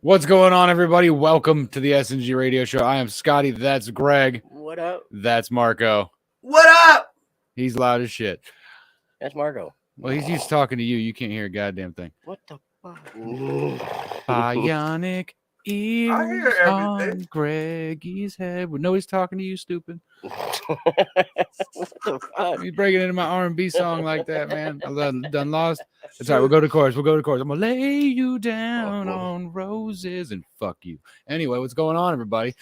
What's going on, everybody? Welcome to the SNG Radio Show. I am Scotty. That's Greg. What up? That's Marco. What up? He's loud as shit. That's Marco. Well, he's used to talking to you. You can't hear a goddamn thing. What the fuck? Bionic ears I hear on everything. Greggy's head. No, he's talking to you, stupid. What the fuck? He's breaking into my R&B song like that, man. I done lost. It's all right. We'll go to chorus. I'm going to lay you down on roses and fuck you. Anyway, what's going on, everybody?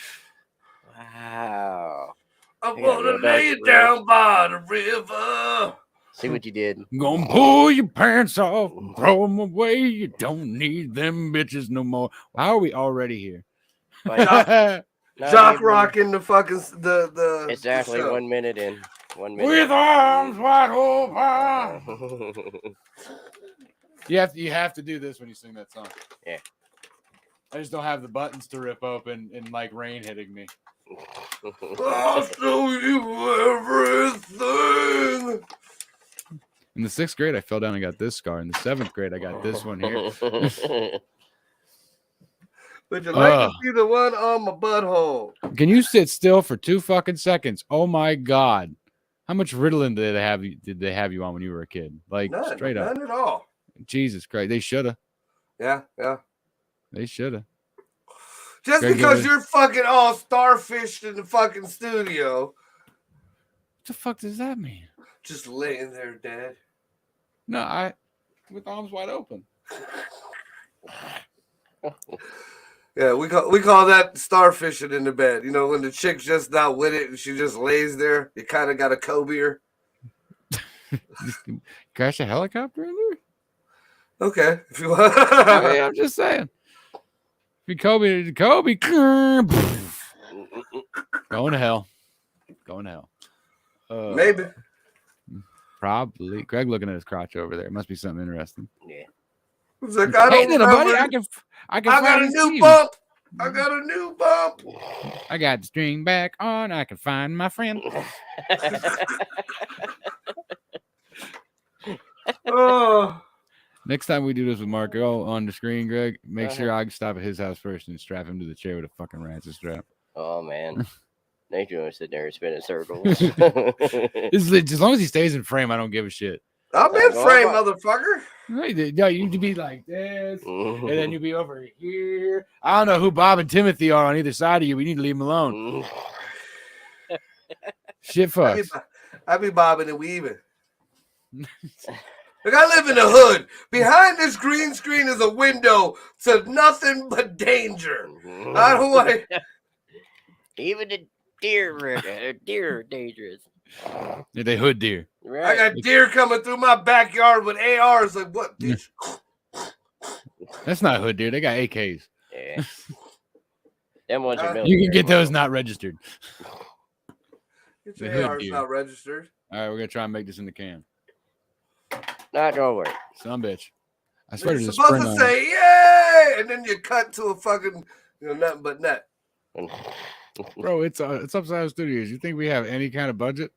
Wow. I'm Yeah, gonna real lay you bad, down by the river. See what you did. Gonna pull your pants off and throw them away. You don't need them bitches no more. How are we already here? But not Jock even- rocking the fucking the Exactly show. 1 minute in. 1 With minute. arms wide open. You have to do this when you sing that song. Yeah. I just don't have the buttons to rip open and like rain hitting me. I'll show you everything. In the 6th grade, I fell down and got this scar. In the 7th grade, I got this one here. Would you like to see the one on my butthole? Can you sit still for 2 fucking seconds? Oh my god. How much Ritalin did they have you on when you were a kid? Like None, straight up. none at all. Jesus Christ. They should have. Yeah. They should have. Just Greg, because give it- you're fucking all starfished in the fucking studio, What the fuck does that mean? just laying there dead. No, with arms wide open. Yeah, we call that starfishing in the bed. You know, when the chick's just not with it and she just lays there, you kind of got to Kobe her. Crash a helicopter in there? Okay, if you want. I mean, I'm just saying. If you Kobe, going to hell. Going to hell. Maybe. Probably. Greg looking at his crotch over there. Must be something interesting. Yeah. It's like, I Hey, don't little buddy, remember. I can I got finally a see new you. bump. I got a new bump. I got the string back on. I can find my friend. Oh, Next time we do this with Marco on the screen, Greg, make sure I stop at his house first and strap him to the chair with a fucking rancid strap. Oh, man. They do sit there and spin in circles. As long as he stays in frame, I don't give a shit. I'm in frame, motherfucker. No, you need to be like this, and then you'll be over here. I don't know who Bob and Timothy are on either side of you. We need to leave them alone. Shit fucks. I be bobbing and weaving. Like, I live in the hood. Behind this green screen is a window to nothing but danger. I don't want to. Even the deer are dangerous. Yeah, they hood deer. Right. I got deer coming through my backyard with ARs. Like, what, bitch? That's not hood deer. They got AKs. Yeah. Them ones are You military. You can get those not registered. Get The your hood ARs deer. not registered. All right, we're gonna try and make this in the can. Not gonna work. Some bitch. I started You're to supposed sprint to on. say, yay! And then you cut to a fucking, nothing but net. Bro, it's Upside Studios. You think we have any kind of budget?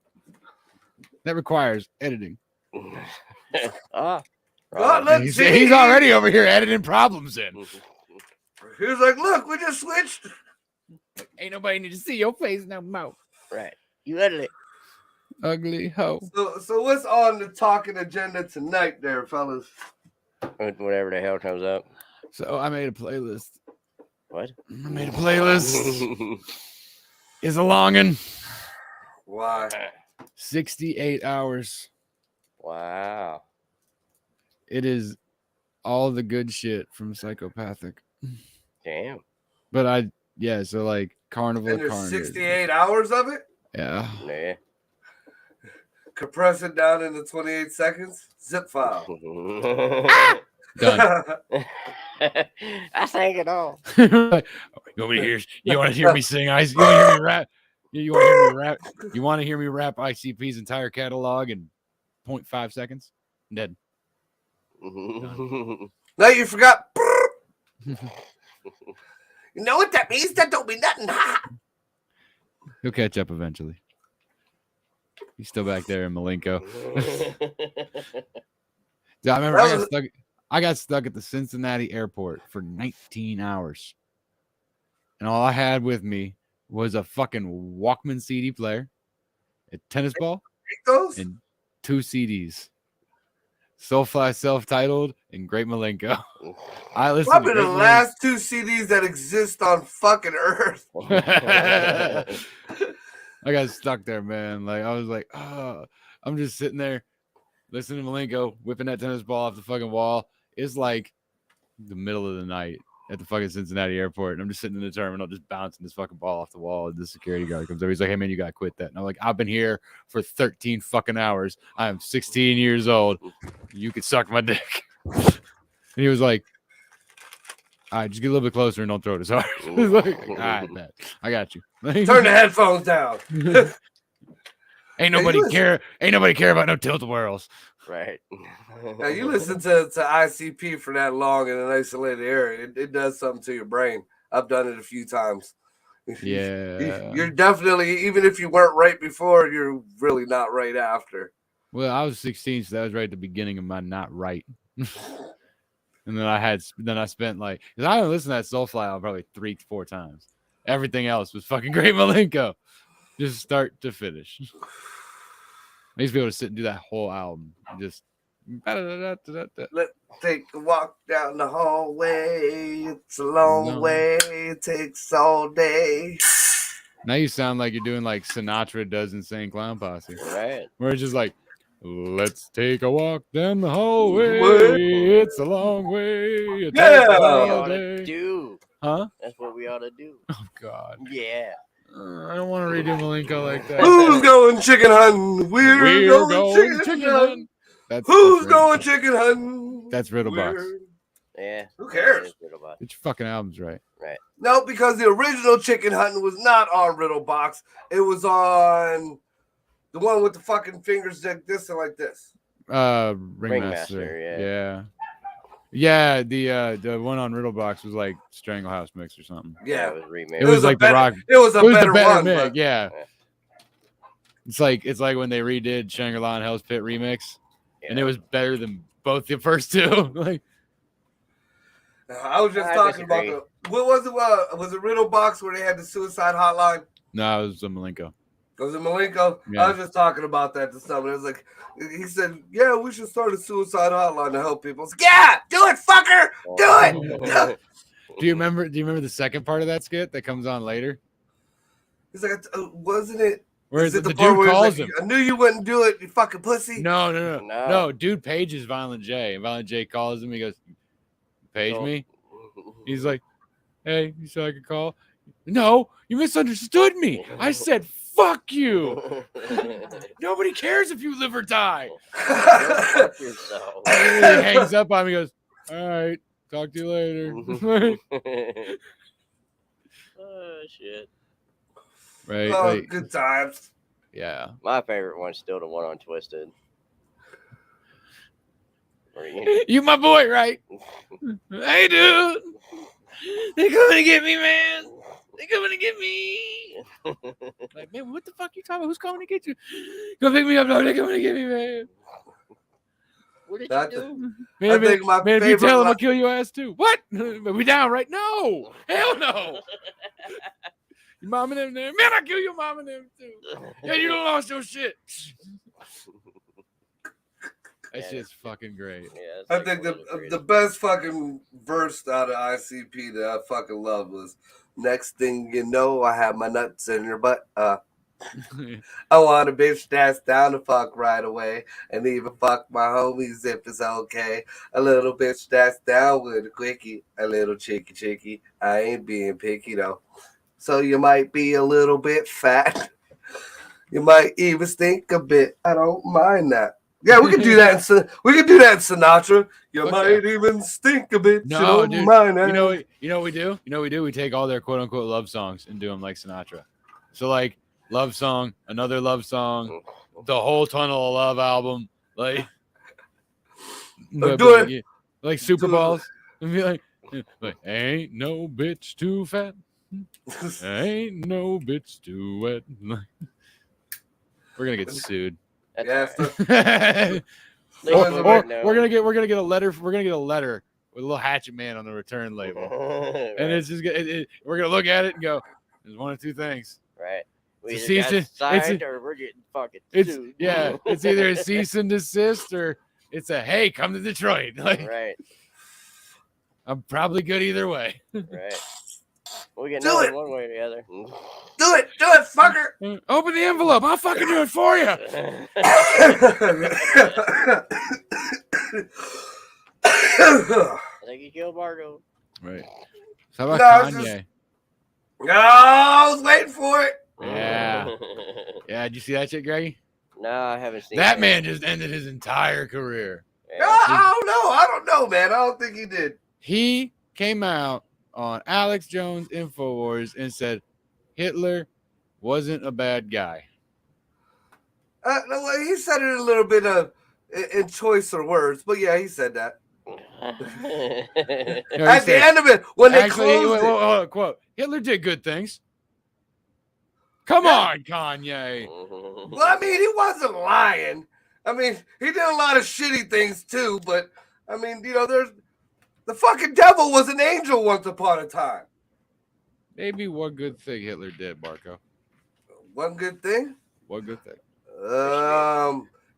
That requires editing. Ah. Well, right. let's He's see. already over here editing problems in. He was like, look, we just switched. Ain't nobody need to see your face no more. Right. You edited it. Ugly hoe. So what's on the talking agenda tonight there, fellas? Whatever the hell comes up. So I made a playlist. What? I made a playlist. Is a longin'. Why? 68 hours. Wow. It is all the good shit from Psychopathic. Damn. But so like Carnival And of there's Carnage. 68 hours of it? Yeah. Yeah. Compress it down into 28 seconds? Zip file. Done. I sang it all. You want to hear me sing ice? You want to hear me rap? You want to hear me rap? You want to hear me rap ICP's entire catalog in 0.5 seconds? Dead. Now you forgot. You know what that means? That don't mean nothing. He'll catch up eventually. He's still back there in Malenko. I remember I got stuck at the Cincinnati airport for 19 hours. And all I had with me was a fucking Walkman CD player, a tennis ball, Take those? and 2 CDs. Soulfly Self-Titled and Great Malenko. I listened Probably to the Great last 2 CDs that exist on fucking Earth. Malenko. I got stuck there, man. Like I was like, oh, I'm just sitting there listening to Malenko whipping that tennis ball off the fucking wall. It's like the middle of the night at the fucking Cincinnati airport, and I'm just sitting in the terminal, just bouncing this fucking ball off the wall. And the security guard comes over. He's like, "Hey man, you gotta quit that." And I'm like, "I've been here for 13 fucking hours. I am 16 years old. You could suck my dick." And he was like, "All right, just get a little bit closer and don't throw it as hard." He's like, "All right, bet. I got you." Turn the headphones down. Ain't nobody care. Ain't nobody care about no tilt-a-whirls. Right. Now you listen to ICP for that long in an isolated area, it does something to your brain. I've done it a few times. Yeah. You're definitely, even if you weren't right before, you're really not right after. Well, I was 16, so that was right at the beginning of my not right. And then I spent like, because I only listened to that Soulfly album probably 3-4 times. Everything else was fucking Great Malenko, just start to finish. I used to be able to sit and do that whole album. Just Let's take a walk down the hallway. It's a long way. It takes all day. Now you sound like you're doing like Sinatra does Insane Clown Posse. Right. Where it's just like, let's take a walk down the hallway. What? It's a long way. It Yeah. takes That's what we all ought day. to do. Huh? That's what we ought to do. Oh God. Yeah. I don't want to redo Malenko like that. Who's going chicken hunting? We're going chicken hunting. hunting. Who's that's going chicken hunting? That's Riddlebox. Yeah. Who cares? It's Riddlebox. Get your fucking albums right. Right. No, because the original chicken hunting was not on Riddlebox. It was on the one with the fucking fingers like this and like this. Ringmaster. Yeah, the one on Riddlebox was like Stranglehouse mix or something. Yeah, It was remade. It was like the rock. It was a It was better the better one. mix. But Yeah. It's like when they redid Shangri-La and Hell's Pit remix, and it was better than both the first two. Like, I was just talking about what was it? Was it Riddlebox where they had the suicide hotline? no, it was a Malenko. Was it Malenko? Yeah. I was just talking about that to someone. It was like, he said, "Yeah, we should start a suicide hotline to help people." I was like, "Yeah, do it, fucker, do it." Do you remember the second part of that skit that comes on later? He's like, "Wasn't it?" Where Is it the part dude where he's calls like, him. "I knew you wouldn't do it, you fucking pussy." No. Dude pages Violent J. And Violent J calls him. He goes, "Page me?" He's like, "Hey, you said I could call?" "No, you misunderstood me. I said, fuck you. Nobody cares if you live or die." Fuck yourself. And he hangs up on me. He goes, "All right, talk to you later." Oh shit. Right? Oh, like, good times. yeah. My favorite one's still the one on Twisted. You my boy, right? Hey, dude. They coming to get me, man. They coming to get me. Like, man, what the fuck you talking about? Who's coming to get you? Come pick me up. No, they coming to get me, man. What did That- you do? Man, think my man, if you favorite tell him li- I'll kill your ass too. What? Are we down, right? No. Hell no. Your mom and them there. Man, I'll kill your mom and them too. Yeah, you don't lost your shit. That's just fucking great. Yeah, I think the best fucking verse out of ICP that I fucking love was "Next thing you know, I have my nuts in your butt. I want a bitch that's down to fuck right away, and even fuck my homies if it's okay. A little bitch that's down with a quickie, a little chicky. I ain't being picky though, so you might be a little bit fat. You might even stink a bit. I don't mind that." Yeah, we could do that. We could do that in Sinatra. You Fuck might even stink a bit. No, you don't dude. mind that. You know what we do? You know what we do? We take all their quote unquote love songs and do them like Sinatra. So like love song, another love song, the whole Tunnel of Love album, like like Super Balls. And be like ain't no bitch too fat. Ain't no bitch too wet. We're gonna get sued. That's Yes. all right. Or we're gonna get a letter. We're gonna get a letter with a little hatchet man on the return label, and it's just we're gonna look at it and go, "There's one of two things." Right. We It's either got signed or we're getting fucking sued. Yeah, it's either a cease and desist or it's a hey, come to Detroit. Like, right. I'm probably good either way. Right. We get Do nothing it. one way or the other. Do it, fucker. Open the envelope. I'll fucking do it for you. I think he killed Margo. Right. So how about Kanye? I was waiting for it. Yeah. Yeah. Did you see that shit, Greggy? No, I haven't seen that. Man just ended his entire career. Yeah. I don't know, man. I don't think he did. He came out on Alex Jones InfoWars and said Hitler wasn't a bad guy. No, he said it a little bit in choicer words, but yeah, he said that. At the end of it, when they closed it. Quote, Hitler did good things. Come on, Kanye. Well, I mean, he wasn't lying. I mean, he did a lot of shitty things too, but I mean, there's the fucking devil was an angel once upon a time. Maybe one good thing Hitler did, Marco. One good thing? What good thing?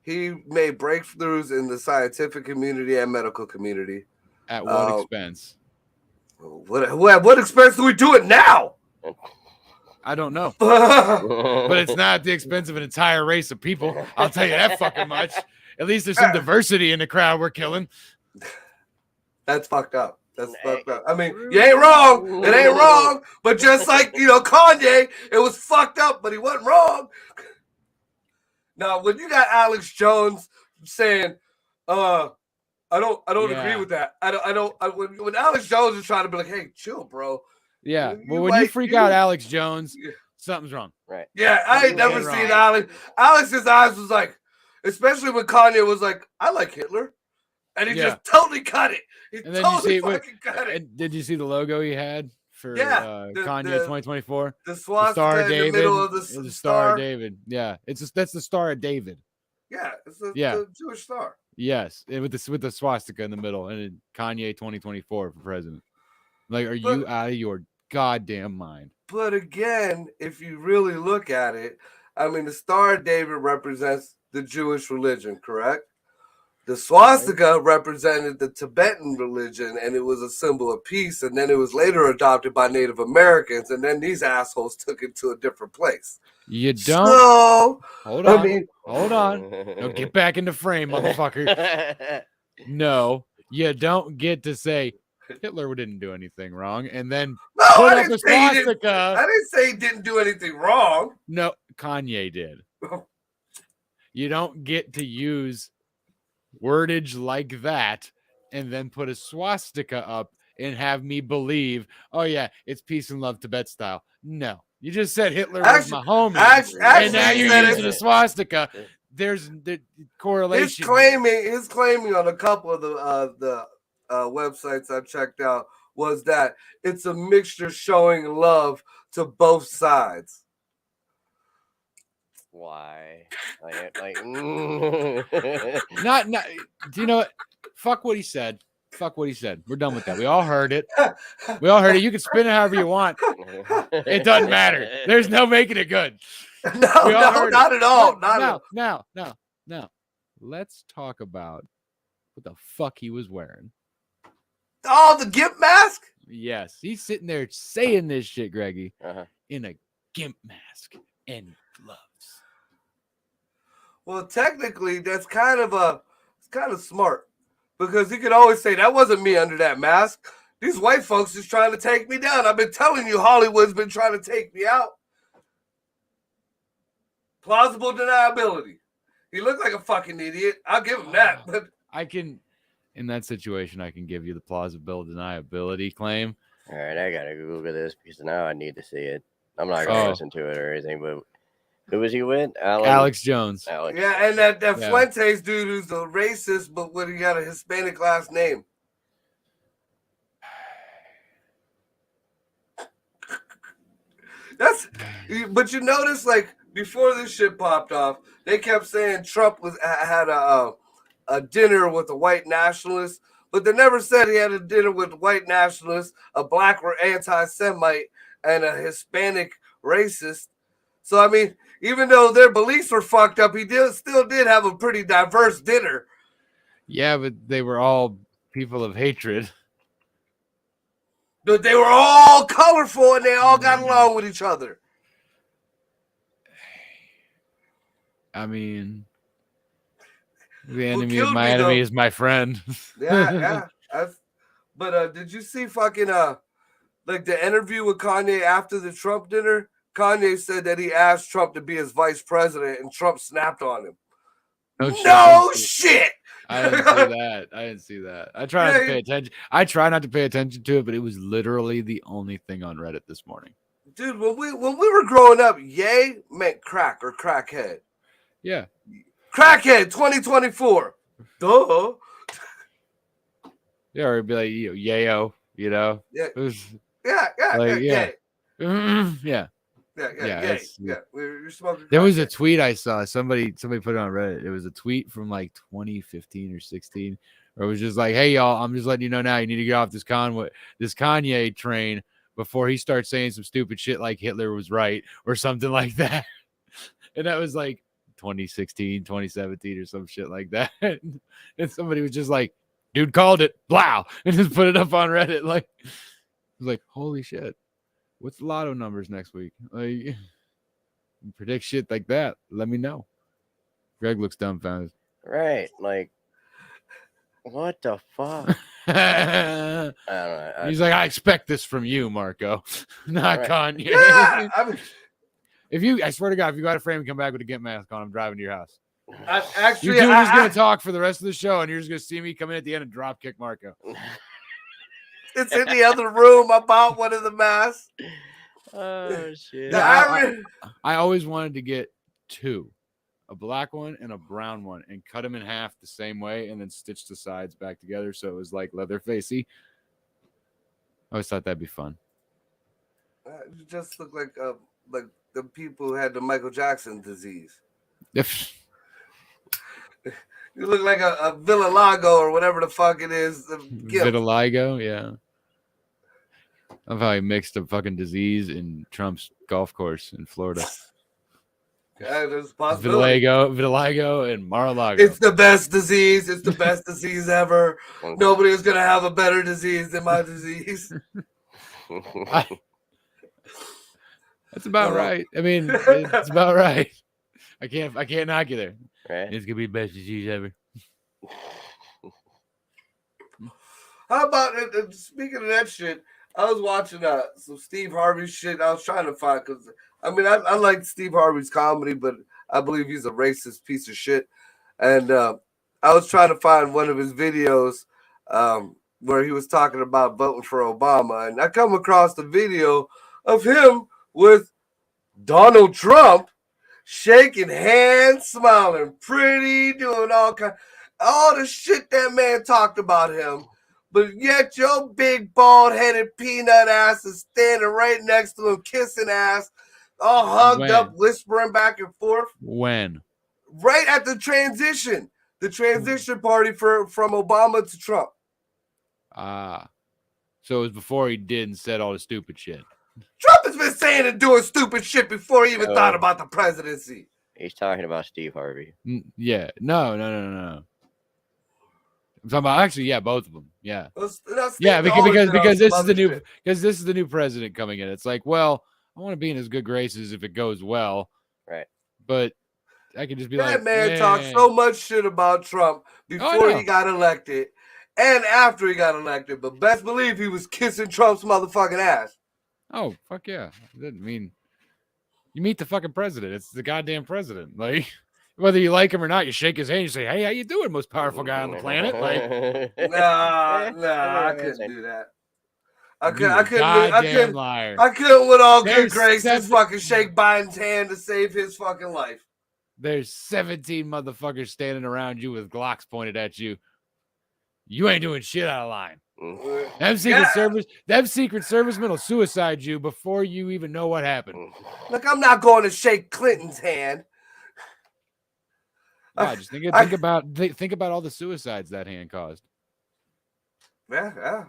He made breakthroughs in the scientific community and medical community. At what expense? What expense do we do it now? I don't know. But it's not at the expense of an entire race of people. I'll tell you that fucking much. At least there's some diversity in the crowd we're killing. That's fucked up. That's fucked up. I mean, you ain't wrong. It ain't wrong. But just like, Kanye, it was fucked up, but he wasn't wrong. Now, when you got Alex Jones saying, I don't agree with that. When Alex Jones is trying to be like, hey, chill, bro. Yeah. Well, when you freak out Alex Jones, something's wrong. Right. Yeah, I ain't never seen Alex. Alex's eyes was like, especially when Kanye was like, I like Hitler. And he just totally cut it. He totally fucking cut it. Did you see the logo he had for Kanye 2024? The swastika in the middle of the Star of David. Yeah, that's the Star of David. Yeah, it's the Jewish star. Yes, with the swastika in the middle, and Kanye 2024 for president. Like, are you out of your goddamn mind? But again, if you really look at it, I mean, the Star of David represents the Jewish religion, correct? The swastika represented the Tibetan religion, and it was a symbol of peace. And then it was later adopted by Native Americans, and then these assholes took it to a different place. You don't. So, hold on. No, get back in the frame, motherfucker. No, you don't get to say Hitler didn't do anything wrong, and then put up a swastika. I didn't say he didn't do anything wrong. No, Kanye did. You don't get to use wordage like that and then put a swastika up and have me believe, oh yeah, it's peace and love Tibet style. No, you just said Hitler was my homie, and now you're using a swastika. There's the correlation. His claiming on a couple of the websites I checked out was that it's a mixture showing love to both sides. Why? Not. Do you know what? Fuck what he said. We're done with that. We all heard it. You can spin it however you want. It doesn't matter. There's no making it good. No, not at all. Now, let's talk about what the fuck he was wearing. Oh, the GIMP mask? Yes, he's sitting there saying this shit, Greggy, in a GIMP mask and gloves. Well, technically, that's kind of smart, because he could always say that wasn't me under that mask. These white folks is trying to take me down. I've been telling you, Hollywood's been trying to take me out. Plausible deniability. He looked like a fucking idiot. I'll give him that. But in that situation, I can give you the plausible deniability claim. All right, I gotta Google this because now I need to see it. I'm not gonna listen to it or anything, but. Who was he with? Alex Jones. Yeah, and that Fuentes dude who's a racist, but when he got a Hispanic last name. But you notice, like, before this shit popped off, they kept saying Trump had a dinner with a white nationalist, but they never said he had a dinner with a white nationalist, a black anti-Semite, and a Hispanic racist. So, I mean, even though their beliefs were fucked up, he still did have a pretty diverse dinner. Yeah, but they were all people of hatred. But they were all colorful and they all got along with each other. I mean, the enemy of my enemy is my friend. Yeah. But did you see fucking like the interview with Kanye after the Trump dinner? Kanye said that he asked Trump to be his vice president, and Trump snapped on him. No shit. I didn't see that. I try not to pay attention. I try not to pay attention to it, but it was literally the only thing on Reddit this morning. Dude, when we were growing up, yay meant crack or crackhead. Yeah. Crackhead 2024. Duh. Yeah, or it'd be like, yayo, you know? Yeah. It was, yeah. You're smoking. There was a tweet I saw. Somebody put it on Reddit. It was a tweet from like 2015 or 16, where it was just like, "Hey y'all, I'm just letting you know now. You need to get off this Kanye train before he starts saying some stupid shit like Hitler was right or something like that." And that was like 2016, 2017 or some shit like that. And somebody was just like, "Dude called it, blah," and just put it up on Reddit. Like, it was like, holy shit. What's the lotto numbers next week? Like, predict shit like that. Let me know. Greg looks dumbfounded. Right. Like, what the fuck? I don't know. He's like, I expect this from you, Marco, not Kanye. Yeah, I mean, I swear to God, if you got a frame and come back with a Gimp mask on, I'm driving to your house. Actually, you're just going to talk for the rest of the show, and you're just going to see me come in at the end and drop kick Marco. It's in the other room. I bought one of the masks. Oh, shit. I always wanted to get two, a black one and a brown one, and cut them in half the same way and then stitch the sides back together so it was like Leatherfacey. I always thought that'd be fun. You just look like the people who had the Michael Jackson disease. You look like a Vitiligo or whatever the fuck it is. Vitiligo, yeah. I love how he mixed a fucking disease in Trump's golf course in Florida. Yeah, there's a possibility. Vitiligo and Mar-a-Lago. It's the best disease. It's the best disease ever. Nobody is going to have a better disease than my disease. That's about right. I mean, it's about right. I can't knock you there. Right. It's gonna be the best disease ever. How about speaking of that shit? I was watching some Steve Harvey shit. I was trying to find because I mean I like Steve Harvey's comedy, but I believe he's a racist piece of shit. And I was trying to find one of his videos where he was talking about voting for Obama, and I come across the video of him with Donald Trump. Shaking hands, smiling, pretty, doing all the shit that man talked about him. But yet your big bald-headed peanut ass is standing right next to him, kissing ass, all hugged up, whispering back and forth. When? Right at the transition party from Obama to Trump. So it was before he did and said all the stupid shit. Trump has been saying and doing stupid shit before he even thought about the presidency. He's talking about Steve Harvey. Yeah. No. I'm talking about both of them. Yeah. Yeah, because this is the new president coming in. It's like, well, I want to be in his good graces if it goes well. Right. But I could just be that man talked so much shit about Trump before he got elected and after he got elected. But best believe he was kissing Trump's motherfucking ass. Oh, fuck yeah. I mean, you meet the fucking president. It's the goddamn president. Like, whether you like him or not, you shake his hand, you say, hey, how you doing, most powerful guy on the planet? Like, nah, I couldn't do that. I couldn't with all good graces fucking shake Biden's hand to save his fucking life. There's 17 motherfuckers standing around you with Glocks pointed at you. You ain't doing shit out of line. Them Secret Servicemen will suicide you before you even know what happened. Look, I'm not going to shake Clinton's hand. Yeah, just think about all the suicides that hand caused. Yeah.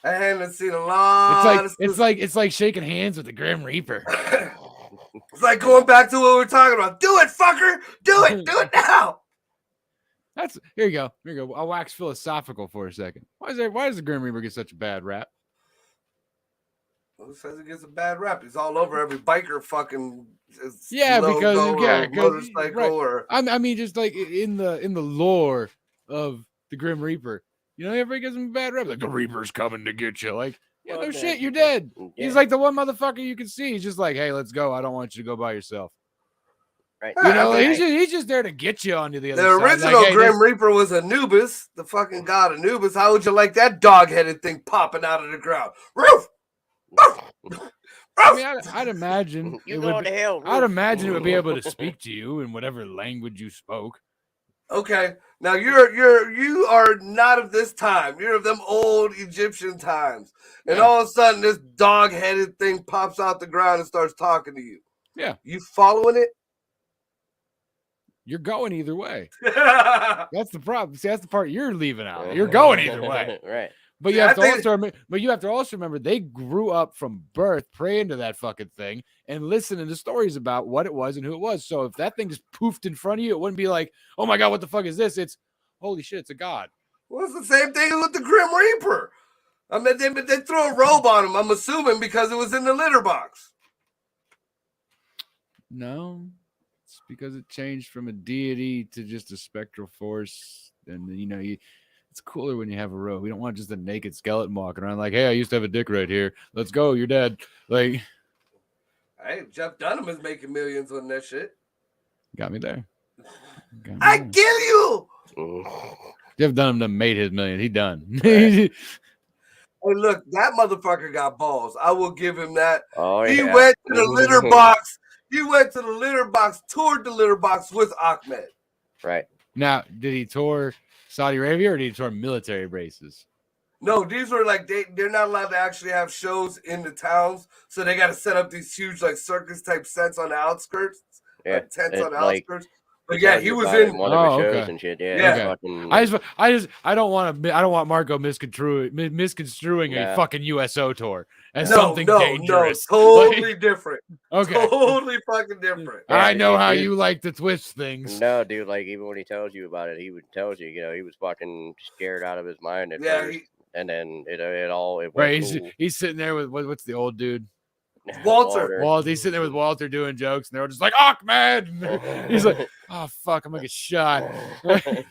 I haven't seen a lot. It's like shaking hands with the Grim Reaper. It's like going back to what we were talking about. Do it, fucker. Do it now. Here you go. I'll wax philosophical for a second. Why does the Grim Reaper get such a bad rap? Who says he gets a bad rap? He's all over every biker fucking motorcycle right. or I mean, just like in the lore of the Grim Reaper, everybody gives him a bad rap. Like the Reaper's coming to get you. Like, no shit, you're dead. Yeah. He's like the one motherfucker you can see. He's just like, hey, let's go. I don't want you to go by yourself. Right. He's just there to get you onto the other side. The original Grim Reaper was Anubis, the fucking god Anubis. How would you like that dog-headed thing popping out of the ground? Roof! I mean, I'd imagine I'd imagine it would be able to speak to you in whatever language you spoke. Okay, now you are not of this time. You're of them old Egyptian times, and all of a sudden this dog-headed thing pops out the ground and starts talking to you. Yeah, you following it? You're going either way. That's the problem. See, that's the part you're leaving out. You're going either way, right? But you have to also remember they grew up from birth praying to that fucking thing and listening to stories about what it was and who it was. So if that thing just poofed in front of you, it wouldn't be like, oh my God, what the fuck is this? It's holy shit, it's a god. Well, it's the same thing with the Grim Reaper. I mean, they threw a robe on him, I'm assuming, because it was in the litter box. No, it's because it changed from a deity to just a spectral force. And, it's cooler when you have a robe. We don't want just a naked skeleton walking around like, hey, I used to have a dick right here. Let's go. You're dead. Like, hey, Jeff Dunham is making millions on that shit. Got me there. I kill you. Jeff Dunham done made his million. He done. Hey, look, that motherfucker got balls. I will give him that. Oh, he went to the litter box. He went to the litter box, toured the litter box with Ahmed. Right. Now, did he tour Saudi Arabia or did he tour military bases? No, these were like they're not allowed to actually have shows in the towns, so they got to set up these huge like circus type sets on the outskirts, like tents on the outskirts. But yeah, he was in one of the shows and shit. Yeah. Okay. I don't want Marco misconstruing a fucking USO tour as something dangerous. No, totally different. Okay, totally fucking different. Yeah, I know how you like to twist things. No, dude, like even when he tells you about it, he would tell you, he was fucking scared out of his mind at first, and then it went right. cool. He's sitting there with what's the old dude? Walter. He's sitting there with Walter doing jokes, and they're just like, Ahmed. He's like, oh fuck, I'm gonna get shot. Like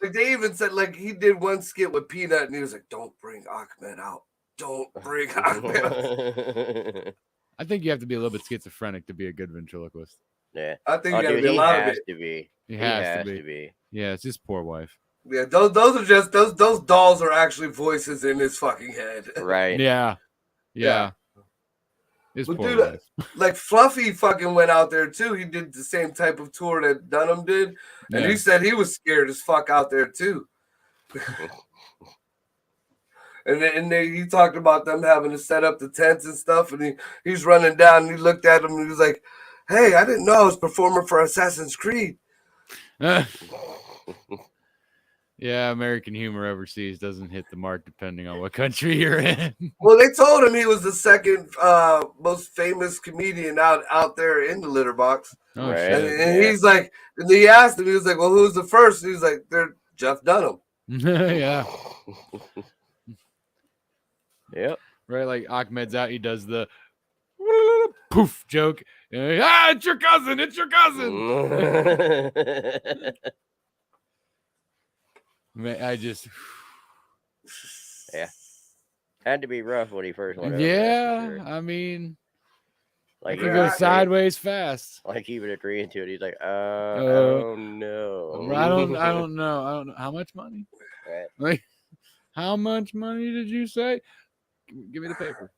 they even said, like he did one skit with Peanut, and he was like, "Don't bring Ahmed out. Don't bring Ahmed out." I think you have to be a little bit schizophrenic to be a good ventriloquist. Yeah, I think you got to be a lot of it. He has to be. Yeah, it's just poor wife. Yeah, those are just those dolls are actually voices in his fucking head. Right. Yeah. But dude, like Fluffy fucking went out there too. He did the same type of tour that Dunham did, and he said he was scared as fuck out there too. and then he talked about them having to set up the tents and stuff, and he's running down and he looked at him and he was like, "Hey, I didn't know I was performing for Assassin's Creed." Yeah, American humor overseas doesn't hit the mark depending on what country you're in. Well, they told him he was the second most famous comedian out there in the litter box. Oh, right. shit. And he's like, and he asked him, he was like, well, who's the first? And he's like, they're Jeff Dunham. Yeah. Yep. Right, like Ahmed's out, he does the poof joke. It's your cousin. It's your cousin. Man, I just had to be rough when he first went over. Yeah, Sure. I mean, like he goes sideways fast. Like he would agree to it. He's like, oh no. I don't know how much money. Right. Like, how much money did you say? Give me the paper.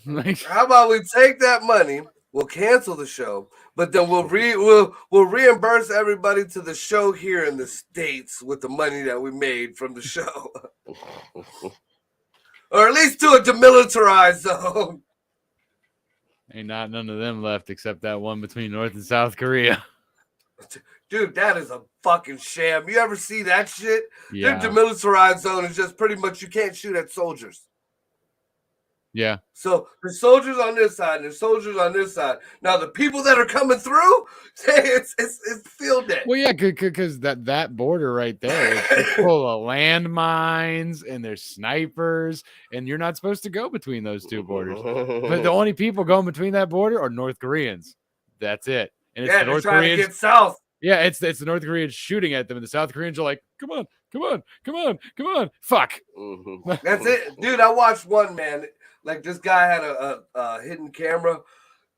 Like, how about we take that money? We'll cancel the show, but then we'll reimburse everybody to the show here in the States with the money that we made from the show, or at least to a demilitarized zone. Ain't none of them left except that one between North and South Korea. Dude, that is a fucking sham. You ever see that shit? Yeah. The demilitarized zone is just pretty much you can't shoot at soldiers. Yeah. So the soldiers on this side, and the soldiers on this side. Now the people that are coming through, it's field day. Well, yeah, because that border right there, it's full of landmines and there's snipers, and you're not supposed to go between those two borders. But the only people going between that border are North Koreans. That's it. And it's the North trying Koreans. to get south. Yeah, it's the North Koreans shooting at them, and the South Koreans are like, "Come on, come on, come on, come on, fuck." That's it, dude. I watched one, man. Like this guy had a hidden camera.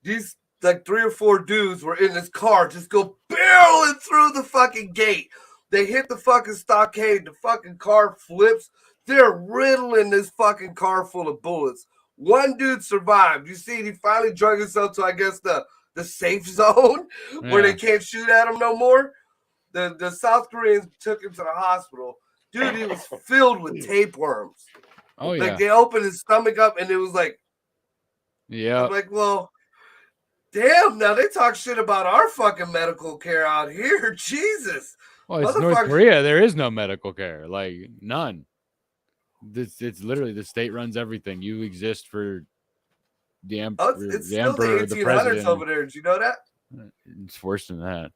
These like 3 or 4 dudes were in this car, just go barreling through the fucking gate. They hit the fucking stockade. The fucking car flips. They're riddling this fucking car full of bullets. One dude survived. You see, he finally drug himself to, I guess, the safe zone where they can't shoot at him no more. The South Koreans took him to the hospital. Dude, he was filled with tapeworms. Oh, yeah. Like, they opened his stomach up, and it was like, yeah. I'm like, well, damn, now they talk shit about our fucking medical care out here. Jesus. Well, it's North Korea. There is no medical care. Like, none. It's literally the state runs everything. You exist for the emperor, it's the still emperor, the the 1800s president. over there. Did you know that? It's worse than that.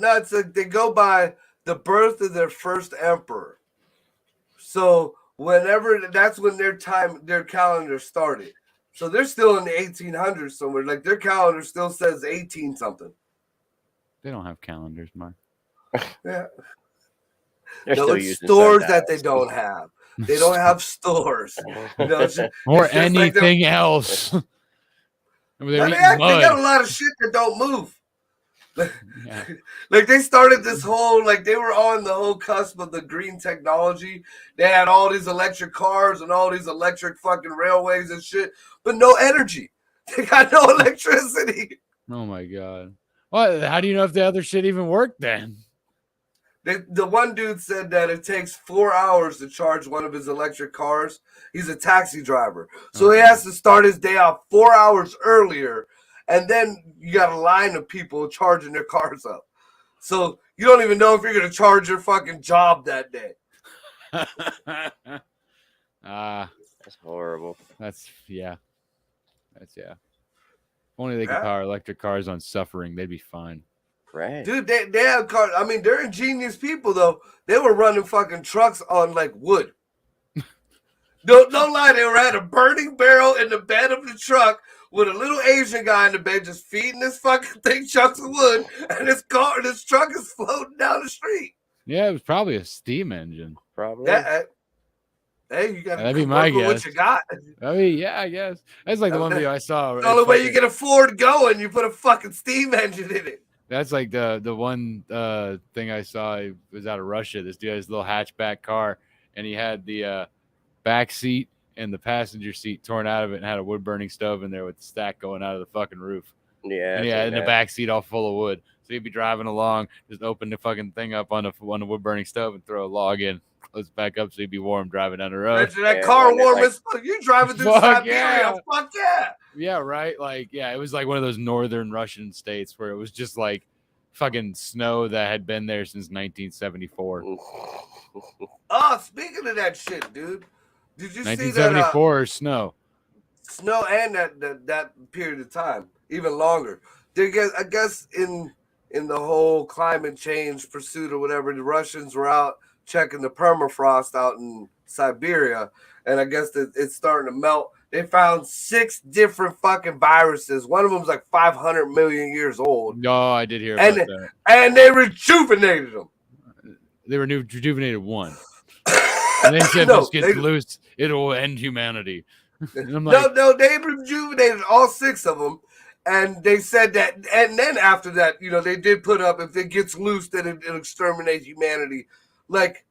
No, it's like they go by the birth of their first emperor. So whenever that's when their calendar started. So they're still in the 1800s somewhere. Like their calendar still says 18 something. They don't have calendars, Mark. Yeah. No, it's stores that they don't have. They don't have stores. You know, or anything else. They got a lot of shit that don't move. Like they started this whole, like they were on the whole cusp of the green technology. They had all these electric cars and all these electric fucking railways and shit, but no energy. They got no electricity. Oh my God. Well, how do you know if the other shit even worked then? The one dude said that it takes 4 hours to charge one of his electric cars. He's a taxi driver. So he has to start his day out 4 hours earlier. And then you got a line of people charging their cars up. So you don't even know if you're going to charge your fucking job that day. That's horrible. That's yeah. If only they could power electric cars on suffering, they'd be fine. Right. Dude, they have cars. I mean, they're ingenious people, though. They were running fucking trucks on, like, wood. Don't lie. They were at a burning barrel in the bed of the truck with a little Asian guy in the bed just feeding this fucking thing chunks of wood, and this truck is floating down the street. Yeah, it was probably a steam engine. Probably. Hey, you got to be my guess. What you got? I mean, yeah, I guess. That's like the one video I saw. The only way you can afford going, you put a fucking steam engine in it. That's like the one thing I saw. It was out of Russia. This dude had his little hatchback car, and he had the back seat and the passenger seat torn out of it and had a wood-burning stove in there with the stack going out of the fucking roof. Yeah. And in the back seat all full of wood. So he'd be driving along, just open the fucking thing up on the wood-burning stove and throw a log in. Close it back up so he'd be warm driving down the road. That car warm as fuck. You driving through Siberia. Yeah. Fuck yeah. Yeah, right? Like, yeah, it was like one of those northern Russian states where it was just like fucking snow that had been there since 1974. Oh, speaking of that shit, dude. Did you see that? 1974 or snow? Snow and that period of time, even longer. I guess in the whole climate change pursuit or whatever, the Russians were out checking the permafrost out in Siberia, and I guess that it's starting to melt. They found 6 different fucking viruses. One of them's like 500 million years old. Oh, I did hear about that. And they rejuvenated them. They rejuvenated one. And they said this gets loose, it'll end humanity. And I'm like, no, they rejuvenated all 6 of them. And they said that, and then after that, they did put up, if it gets loose, then it'll exterminate humanity. Like,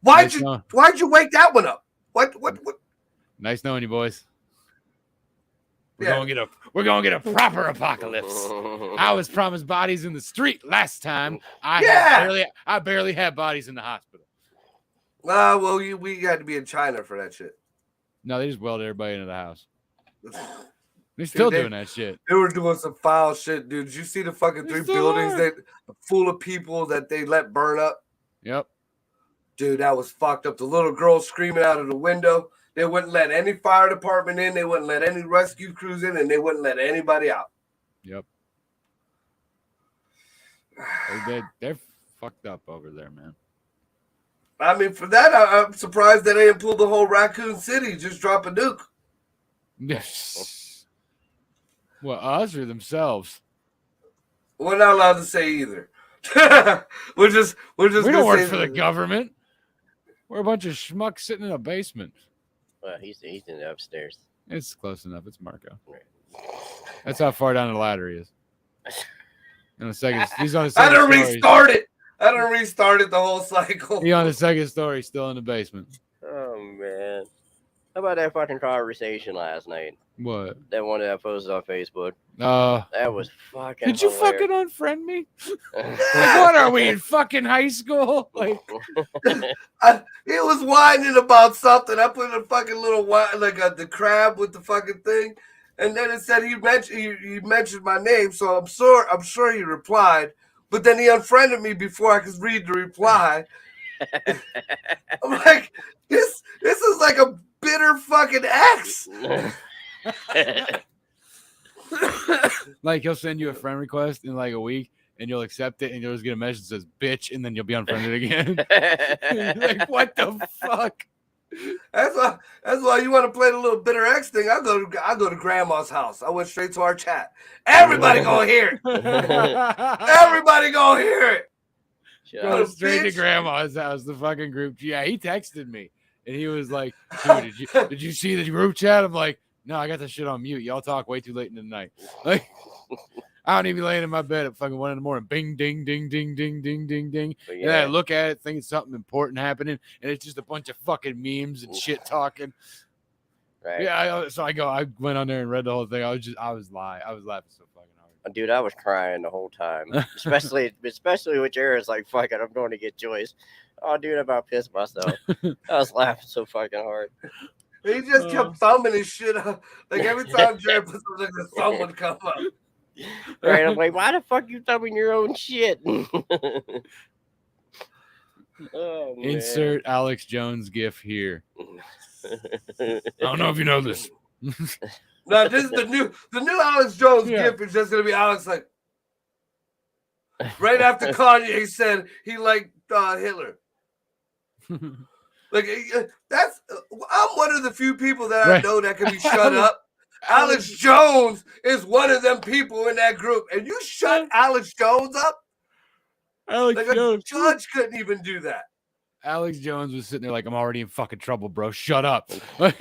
why'd you wake that one up? What? Nice knowing you, boys. We're gonna get a proper apocalypse. I was promised bodies in the street last time. I barely had bodies in the hospital. Well, we had to be in China for that shit. No, they just welded everybody into the house. They're still Dude, doing that shit. They were doing some foul shit, dude. Did you see the fucking They 3 still buildings are. that full of people that they let burn up? Yep. Dude, that was fucked up. The little girl screaming out of the window. They wouldn't let any fire department in. They wouldn't let any rescue crews in, and they wouldn't let anybody out. Yep. They're fucked up over there, man. I mean, for that, I'm surprised that they didn't pull the whole Raccoon City, just drop a nuke. Yes. Well, us or themselves? We're not allowed to say either. we're just. We don't work say for the government. We're a bunch of schmucks sitting in a basement. Well, he's in the upstairs. It's close enough. It's Marco. Right. That's how far down the ladder he is. In a second, he's on the I second done story. restarted. I done restarted the whole cycle. He's on the second story, still in the basement. Oh man. How about that fucking conversation last night? What? That one that I posted on Facebook. That was fucking. Did you hilarious. fucking unfriend me? Like, what are we in fucking high school? Like, He was whining about something. I put a fucking little the crab with the fucking thing, and then it said he mentioned my name, so I'm sure he replied, but then he unfriended me before I could read the reply. I'm like, this is like a bitter fucking ex. like he'll send you a friend request in like a week, and you'll accept it, and you'll just get a message that says "bitch," and then you'll be unfriended again. Like, what the fuck? That's why you want to play the little bitter ex thing. I go to grandma's house. I went straight to our chat. Everybody gonna hear it. Everybody gonna hear it. Go straight to bitch. grandma's house. The fucking group. Yeah, he texted me, and he was like, "Dude, did you see the group chat?" I'm like, "No, I got that shit on mute. Y'all talk way too late in the night." Like, I don't even be laying in my bed at fucking 1 a.m. Bing, ding, ding, ding, ding, ding, ding, ding. But And I look at it, thinking something important happening, and it's just a bunch of fucking memes and shit talking. Right. Yeah, I went on there and read the whole thing. I was laughing so fucking hard. Dude, I was crying the whole time, especially with yours. Like, fuck it, I'm going to get Joyce. Oh, dude, I about pissed myself. I was laughing so fucking hard. He just kept thumbing his shit up. Like every time Jared puts something, the thumb would come up. Right? I'm like, why the fuck you thumbing your own shit? Oh, man. Insert Alex Jones gif here. I don't know if you know this. No, this is the new Alex Jones gif is just gonna be Alex like right after Kanye said he liked Hitler. Like I'm one of the few people that I know that can be shut up. Alex Jones is one of them people in that group, and you shut Alex Jones up. Alex Jones. A judge couldn't even do that. Alex Jones was sitting there like, I'm already in fucking trouble, bro. Shut up. Like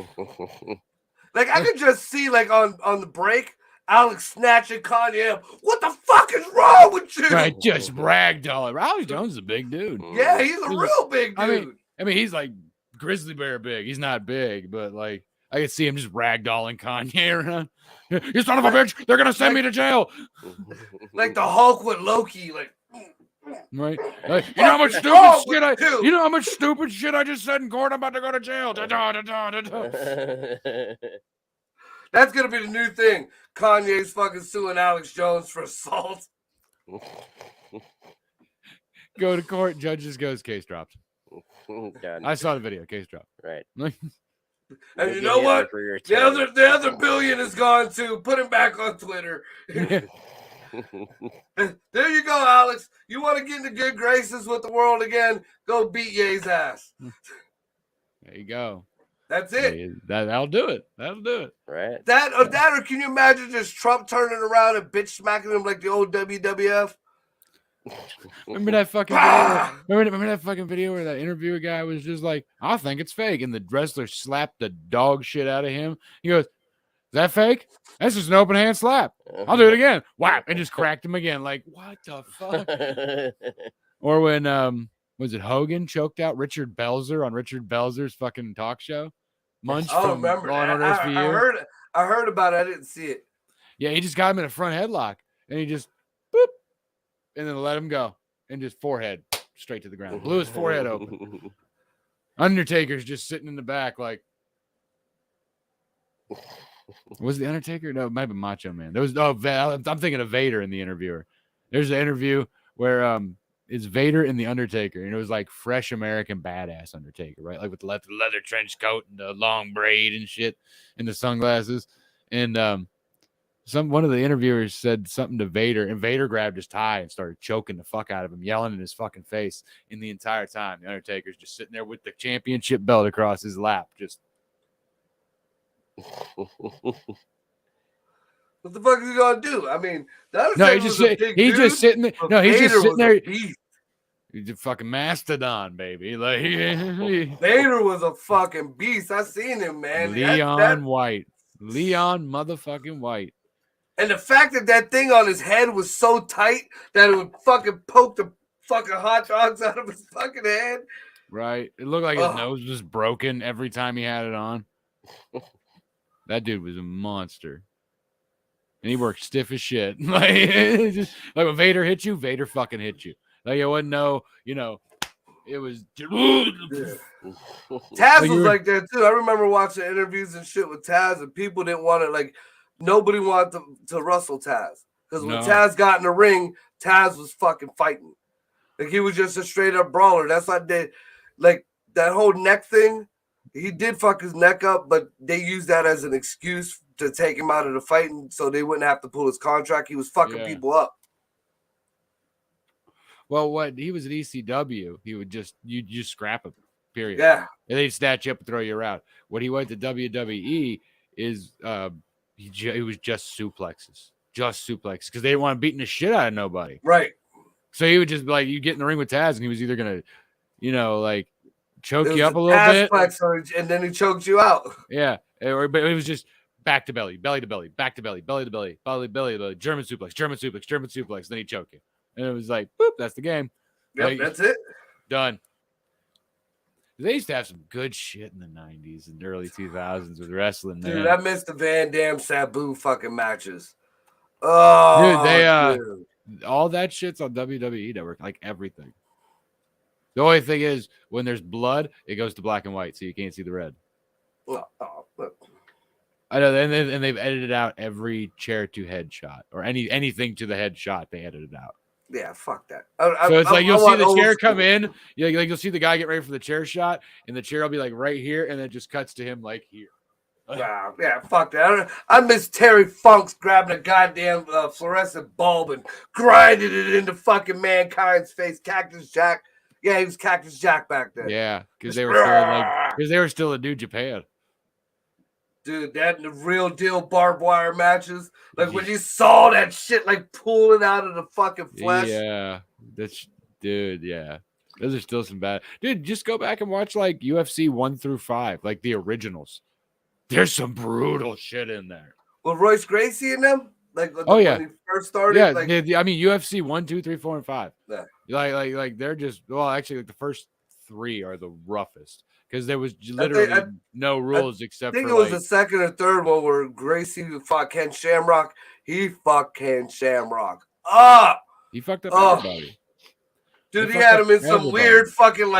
I could just see like on the break, Alex snatching Kanye up. What the fuck is wrong with you? Right, just ragdoll. Alex Jones is a big dude. Yeah, he's a real big dude. I mean, he's like grizzly bear big. He's not big, but like I could see him just ragdolling Kanye around. You son of a bitch! They're gonna send me to jail. Like the Hulk with Loki, like. Right? Like, you know how much stupid shit you know how much stupid shit I just said in court? I'm about to go to jail. That's gonna be the new thing. Kanye's fucking suing Alex Jones for assault. Go to court. Judge just goes, case dropped. Done. I saw the video. Case dropped. Right. And you know what? The other billion is gone too. Put him back on Twitter. There you go, Alex. You want to get into good graces with the world again? Go beat Ye's ass. There you go. That's it. That'll do it. That'll do it. Right. That or can you imagine just Trump turning around and bitch smacking him like the old WWF? Remember that fucking video? Remember that fucking video where that interviewer guy was just like, I think it's fake. And the wrestler slapped the dog shit out of him. He goes, is that fake? That's just an open hand slap. I'll do it again. Wow. And just cracked him again. Like, what the fuck? Or when, was it Hogan choked out Richard Belzer on Richard Belzer's fucking talk show? Munch from remember Law and that. Order SVU. I heard about it. I didn't see it. Yeah, he just got him in a front headlock. And he just, boop. And then let him go. And just forehead straight to the ground. Blew his forehead open. Undertaker's just sitting in the back like, Was the Undertaker? No, it might be Macho Man. There was I'm thinking of Vader in the interviewer. There's an interview where it's Vader and the Undertaker, and it was like fresh American badass Undertaker, right? Like with the leather trench coat and the long braid and shit, and the sunglasses. And one of the interviewers said something to Vader, and Vader grabbed his tie and started choking the fuck out of him, yelling in his fucking face. And the entire time, the Undertaker's just sitting there with the championship belt across his lap, just. What the fuck is he gonna do? I mean, No, he's just sitting there. No, he's just sitting there. He's a fucking mastodon, baby. Like Vader was a fucking beast. I seen him, man. Leon White, Leon motherfucking White. And the fact that thing on his head was so tight that it would fucking poke the fucking hot dogs out of his fucking head. Right. It looked like his nose was broken every time he had it on. That dude was a monster. And he worked stiff as shit. Like when Vader hit you, Vader fucking hit you. Like it wasn't it was. Taz was like that too. I remember watching interviews and shit with Taz, and people didn't want to nobody wanted to wrestle Taz because when Taz got in the ring, Taz was fucking fighting. Like he was just a straight up brawler. That's why that whole neck thing. He did fuck his neck up, but they used that as an excuse to take him out of the fighting so they wouldn't have to pull his contract. He was fucking people up. Well, what he was at ECW, he would just scrap him, period. Yeah. And they'd snatch you up and throw you around. When he went to WWE is he was just suplexes. Because they didn't want him beating the shit out of nobody. Right. So he would just you get in the ring with Taz and he was either gonna, choke you up a little bit. And then he choked you out. Yeah. But it was just back to belly, belly to belly, back to belly, belly to belly, belly to belly, German suplex, then he'd choke you. And it was like, boop, that's the game. Yep, that's it. Done. They used to have some good shit in the 90s and early 2000s with wrestling, man. Dude, I missed the Van Dam Sabu fucking matches. Oh, dude, all that shit's on WWE Network, like everything. The only thing is, when there's blood, it goes to black and white, so you can't see the red. I know, and they've edited out every chair to head shot or anything to the head shot. They edited out. Yeah, fuck that. So it's like you'll see the chair come in. You'll see the guy get ready for the chair shot, and the chair will be like right here, and then it just cuts to him like here. Yeah, fuck that. I miss Terry Funk's grabbing a goddamn fluorescent bulb and grinding it into fucking Mankind's face. Cactus Jack. Yeah, he was Cactus Jack back then. Yeah, because they were still in New Japan. Dude, that and the real deal barbed wire matches. Like when you saw that shit pulling out of the fucking flesh. Yeah. Yeah. Those are still some bad. Dude, just go back and watch UFC 1 through 5, like the originals. There's some brutal shit in there. Well, Royce Gracie in them? When he first started? Yeah, I mean UFC 1, 2, 3, 4, and 5. Yeah. Like they're just actually the first 3 are the roughest. Because there was literally no rules except for I think it was the second or third one where Gracie fought Ken Shamrock. He fucked Ken Shamrock up. He fucked up everybody. Dude, he had him in some weird fucking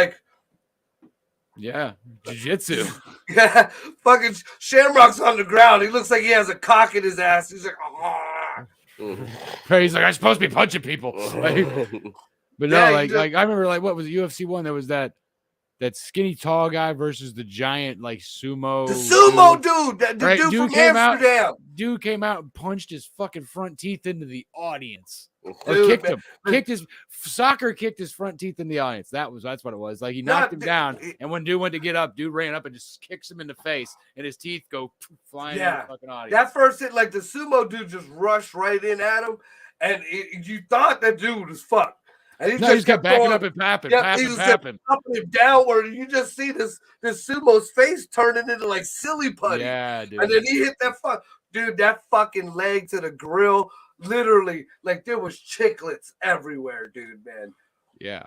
yeah, jiu-jitsu. Yeah, fucking Shamrock's on the ground. He looks like he has a cock in his ass. He's like, He's like, I'm supposed to be punching people. But no, I remember what was it, UFC 1? There was that skinny tall guy versus the giant sumo. The sumo dude, the dude from Amsterdam. Dude came out and punched his fucking front teeth into the audience. Dude, kicked his front teeth in the audience. That's what it was. Like he knocked him down, and when dude went to get up, dude ran up and just kicks him in the face, and his teeth go flying in the fucking audience. That first hit, the sumo dude just rushed right in at him, and you thought that dude was fucked. And he just kept backing up and papping. He was up and downward, and you just see this sumo's face turning into silly putty. Yeah, dude. And then he hit that fucking leg to the grill. Literally, there was chiclets everywhere, dude, man. Yeah.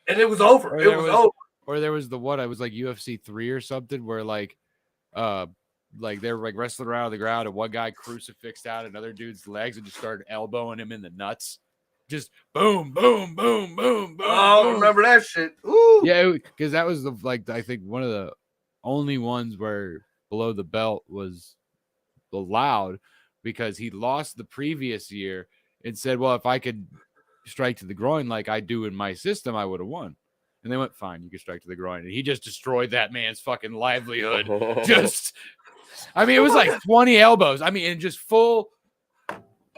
And it was over. It was over. Or there was I was UFC 3 or something where they were wrestling around on the ground and one guy crucifixed out another dude's legs and just started elbowing him in the nuts. Just boom, boom, boom, boom, boom. Oh, boom. Remember that shit? Ooh. Yeah, because that was I think one of the only ones where below the belt was allowed because he lost the previous year and said, well, if I could strike to the groin like I do in my system, I would have won. And they went, fine, you can strike to the groin. And he just destroyed that man's fucking livelihood. Just, I mean, it was like 20 elbows. I mean, and just full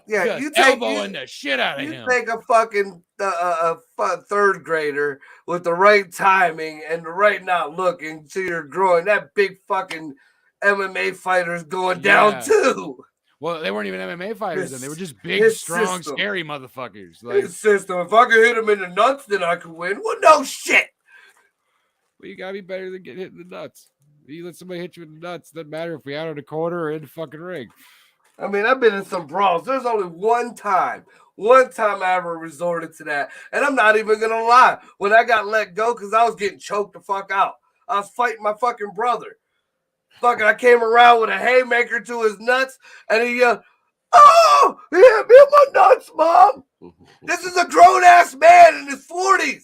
Yeah, elbowing the shit out of you him. take a fucking third grader with the right timing and the right not looking to your groin. That big fucking MMA fighter's going down too. Well, they weren't even MMA fighters, and they were just big, strong, system. scary motherfuckers. Like, His system. If I could hit him in the nuts, then I could win. Well, no shit. well, you gotta be better than getting hit in the nuts. You let somebody hit you in the nuts, doesn't matter if we out of the corner or in the fucking ring. I mean, I've been in some brawls. There's only one time I ever resorted to that. And I'm not even going to lie. When I got let go, because I was getting choked the fuck out. I was fighting my fucking brother. Fucking, I came around with a haymaker to his nuts, and he yelled, oh, he hit me in my nuts, Mom. This is a grown-ass man in his 40s.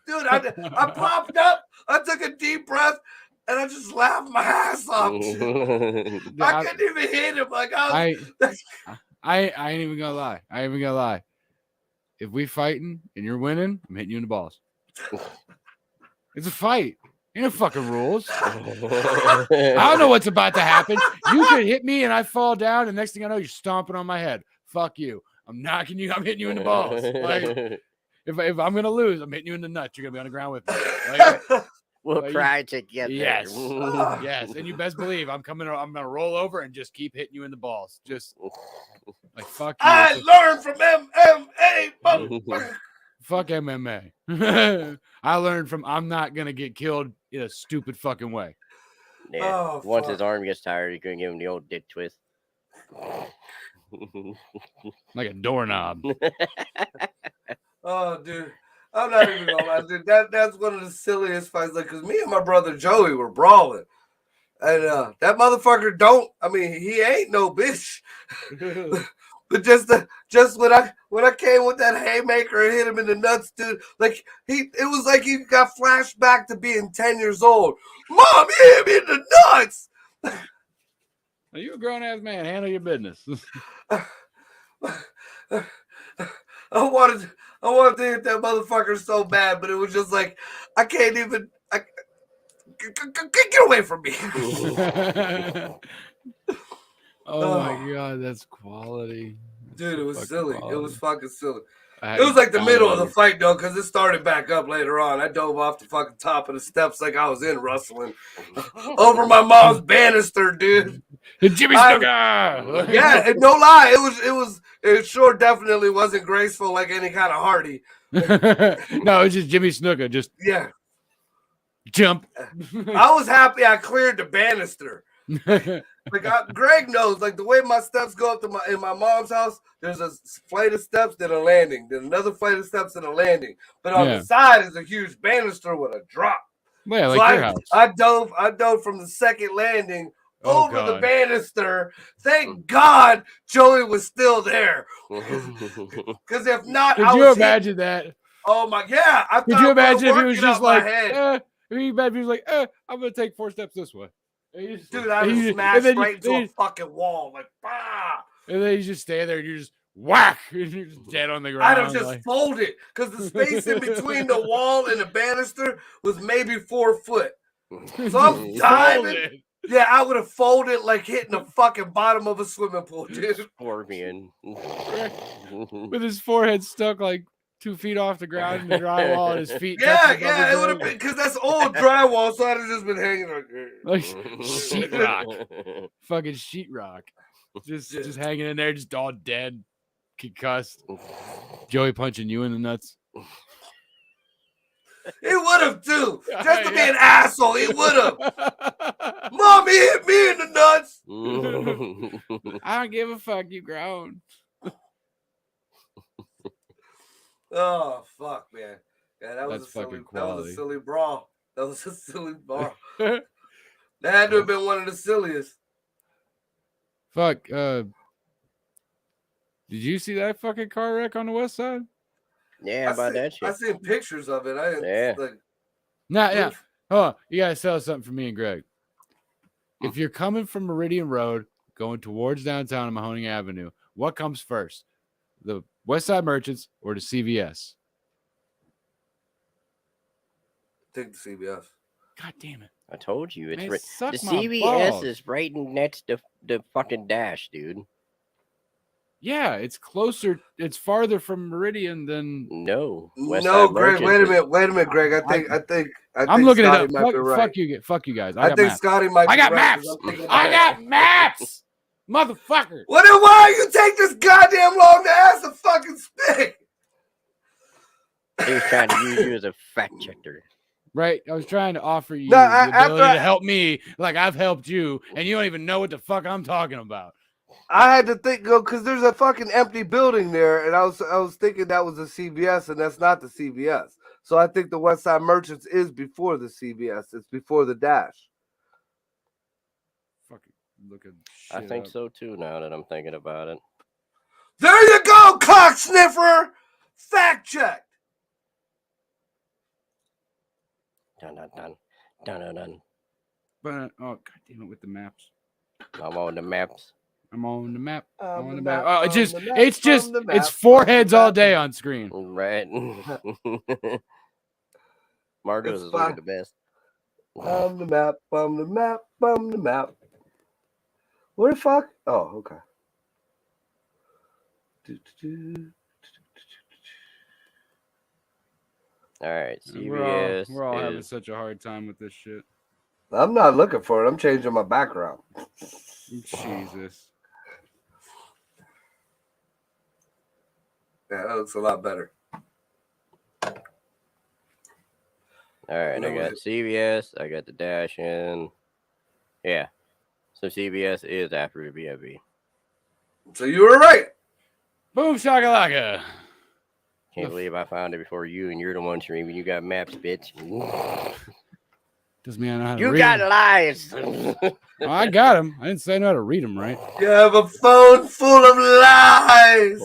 Dude, I popped up. I took a deep breath. And I just laughed my ass off. I couldn't even hit him. Like I ain't even gonna lie. I ain't even gonna lie. If we fighting and you're winning, I'm hitting you in the balls. It's a fight. Ain't no fucking rules. I don't know what's about to happen. You could hit me and I fall down, and next thing I know, you're stomping on my head. Fuck you. I'm knocking you. I'm hitting you in the balls. Like, if I'm gonna lose, I'm hitting you in the nuts. You're gonna be on the ground with me. Like, we'll cry together. Yes. Yes. And you best believe I'm gonna roll over and just keep hitting you in the balls. Just like fuck you. I learned from MMA. Fuck MMA. I learned from I'm not gonna get killed in a stupid fucking way. Yeah. Once his arm gets tired, you're gonna give him the old dick twist. Like a doorknob. Oh, dude. I'm not even gonna lie, dude. That's one of the silliest fights. Like, cause me and my brother Joey were brawling, and that motherfucker he ain't no bitch. But just when I came with that haymaker and hit him in the nuts, dude, like it was like he got flashed back to being 10 years old. Mom, you hit me in the nuts. Are you a grown ass man? Handle your business. I wanted to hit that motherfucker so bad, but it was just like I can't even. Get away from me! Oh my god, that's quality. Dude, it was silly. Quality. It was fucking silly. It was like the middle of the fight though, because it started back up later on. I dove off the fucking top of the steps like I was in wrestling over my mom's banister, dude. Jimmy Snuka. Yeah, and no lie, it sure definitely wasn't graceful like any kind of Hardy. No, it's just Jimmy Snuka. Just jump. I was happy I cleared the banister. Like Greg knows, like the way my steps go up to in my mom's house, there's a flight of steps, then a landing, then another flight of steps and a landing. But on the side is a huge banister with a drop. Yeah, so like your house. I dove from the second landing over the banister. Thank God Joey was still there. Because if not, could you imagine that? Oh my, yeah. Could you imagine if he was just like, I'm gonna take 4 steps this way. Dude, I was smashed right into a fucking wall, like, bah! And then you just stand there and you're just whack, and you're just dead on the ground. I'd have just folded because the space in between the wall and the banister was maybe 4 foot. So I'm diving. Yeah, I would have folded like hitting the fucking bottom of a swimming pool, dude. Scorpion. With his forehead stuck like 2 feet off the ground in the drywall, and his feet. Yeah, it would have been because that's old drywall, so I'd have just been hanging like sheetrock, fucking sheetrock, just hanging in there, just all dead, concussed. Joey punching you in the nuts. He would have too, just to be an asshole. He would have. Mom, he hit me in the nuts. I don't give a fuck. You grown. Oh fuck, man! Yeah, that was a silly brawl. That was a silly brawl. That had to have been one of the silliest. Fuck. Did you see that fucking car wreck on the west side? Yeah, that shit. I seen pictures of it. I didn't. Yeah. Oh, you gotta sell something for me and Greg. If you're coming from Meridian Road, going towards downtown on Mahoning Avenue, what comes first? The West Side Merchants or the CVS? Take the CBS. God damn it. I told you it's Man, right. suck The my CVS balls. is right next to the fucking Dash, dude. Yeah, it's closer. It's farther from Meridian than. No. West No, Side Greg. Merchants Wait a minute, Greg. I think I'm looking Scotty it might up. be right. Fuck you guys. I I got think maps. Scotty might I be got right. 'cause maps. I'm thinking I about got maps, motherfucker. Well, then why you take this goddamn long to ask the fucking spit? He was trying to use you as a fact checker. Right, I was trying to offer you No, the after ability I- to help me, like I've helped you, and you don't even know what the fuck I'm talking about. I had to think, because there's a fucking empty building there, and I was thinking that was a CVS, and that's not the CVS. So I think the West Side Merchants is before the CVS. It's before the Dash. Fucking looking. I think so too. Now that I'm thinking about it. There you go, cock sniffer. Fact check. Dun dun dun dun dun dun. But oh god damn it with the maps. I'm on the maps. I'm on the map. On On the the map, map. Oh, on it's the map, it's on just the map, it's on foreheads the all map. day on screen. Right. Margot's It's is looking fine. the best. On the map, on the map, on the map. Where the fuck? Oh, okay. All right. We're all CVS having is such a hard time with this shit. I'm not looking for it. I'm changing my background. Jesus. Yeah, that looks a lot better. all right. I got CVS. I got the Dash in. Yeah. So CVS is after the VIP. So you were right. Boom shakalaka. Can't believe I found it before you, and you're the one streaming. You got maps, bitch. Doesn't mean I know how to You read got 'em. lies. Oh, I got them. I didn't say I know how to read them, right? You have a phone full of lies.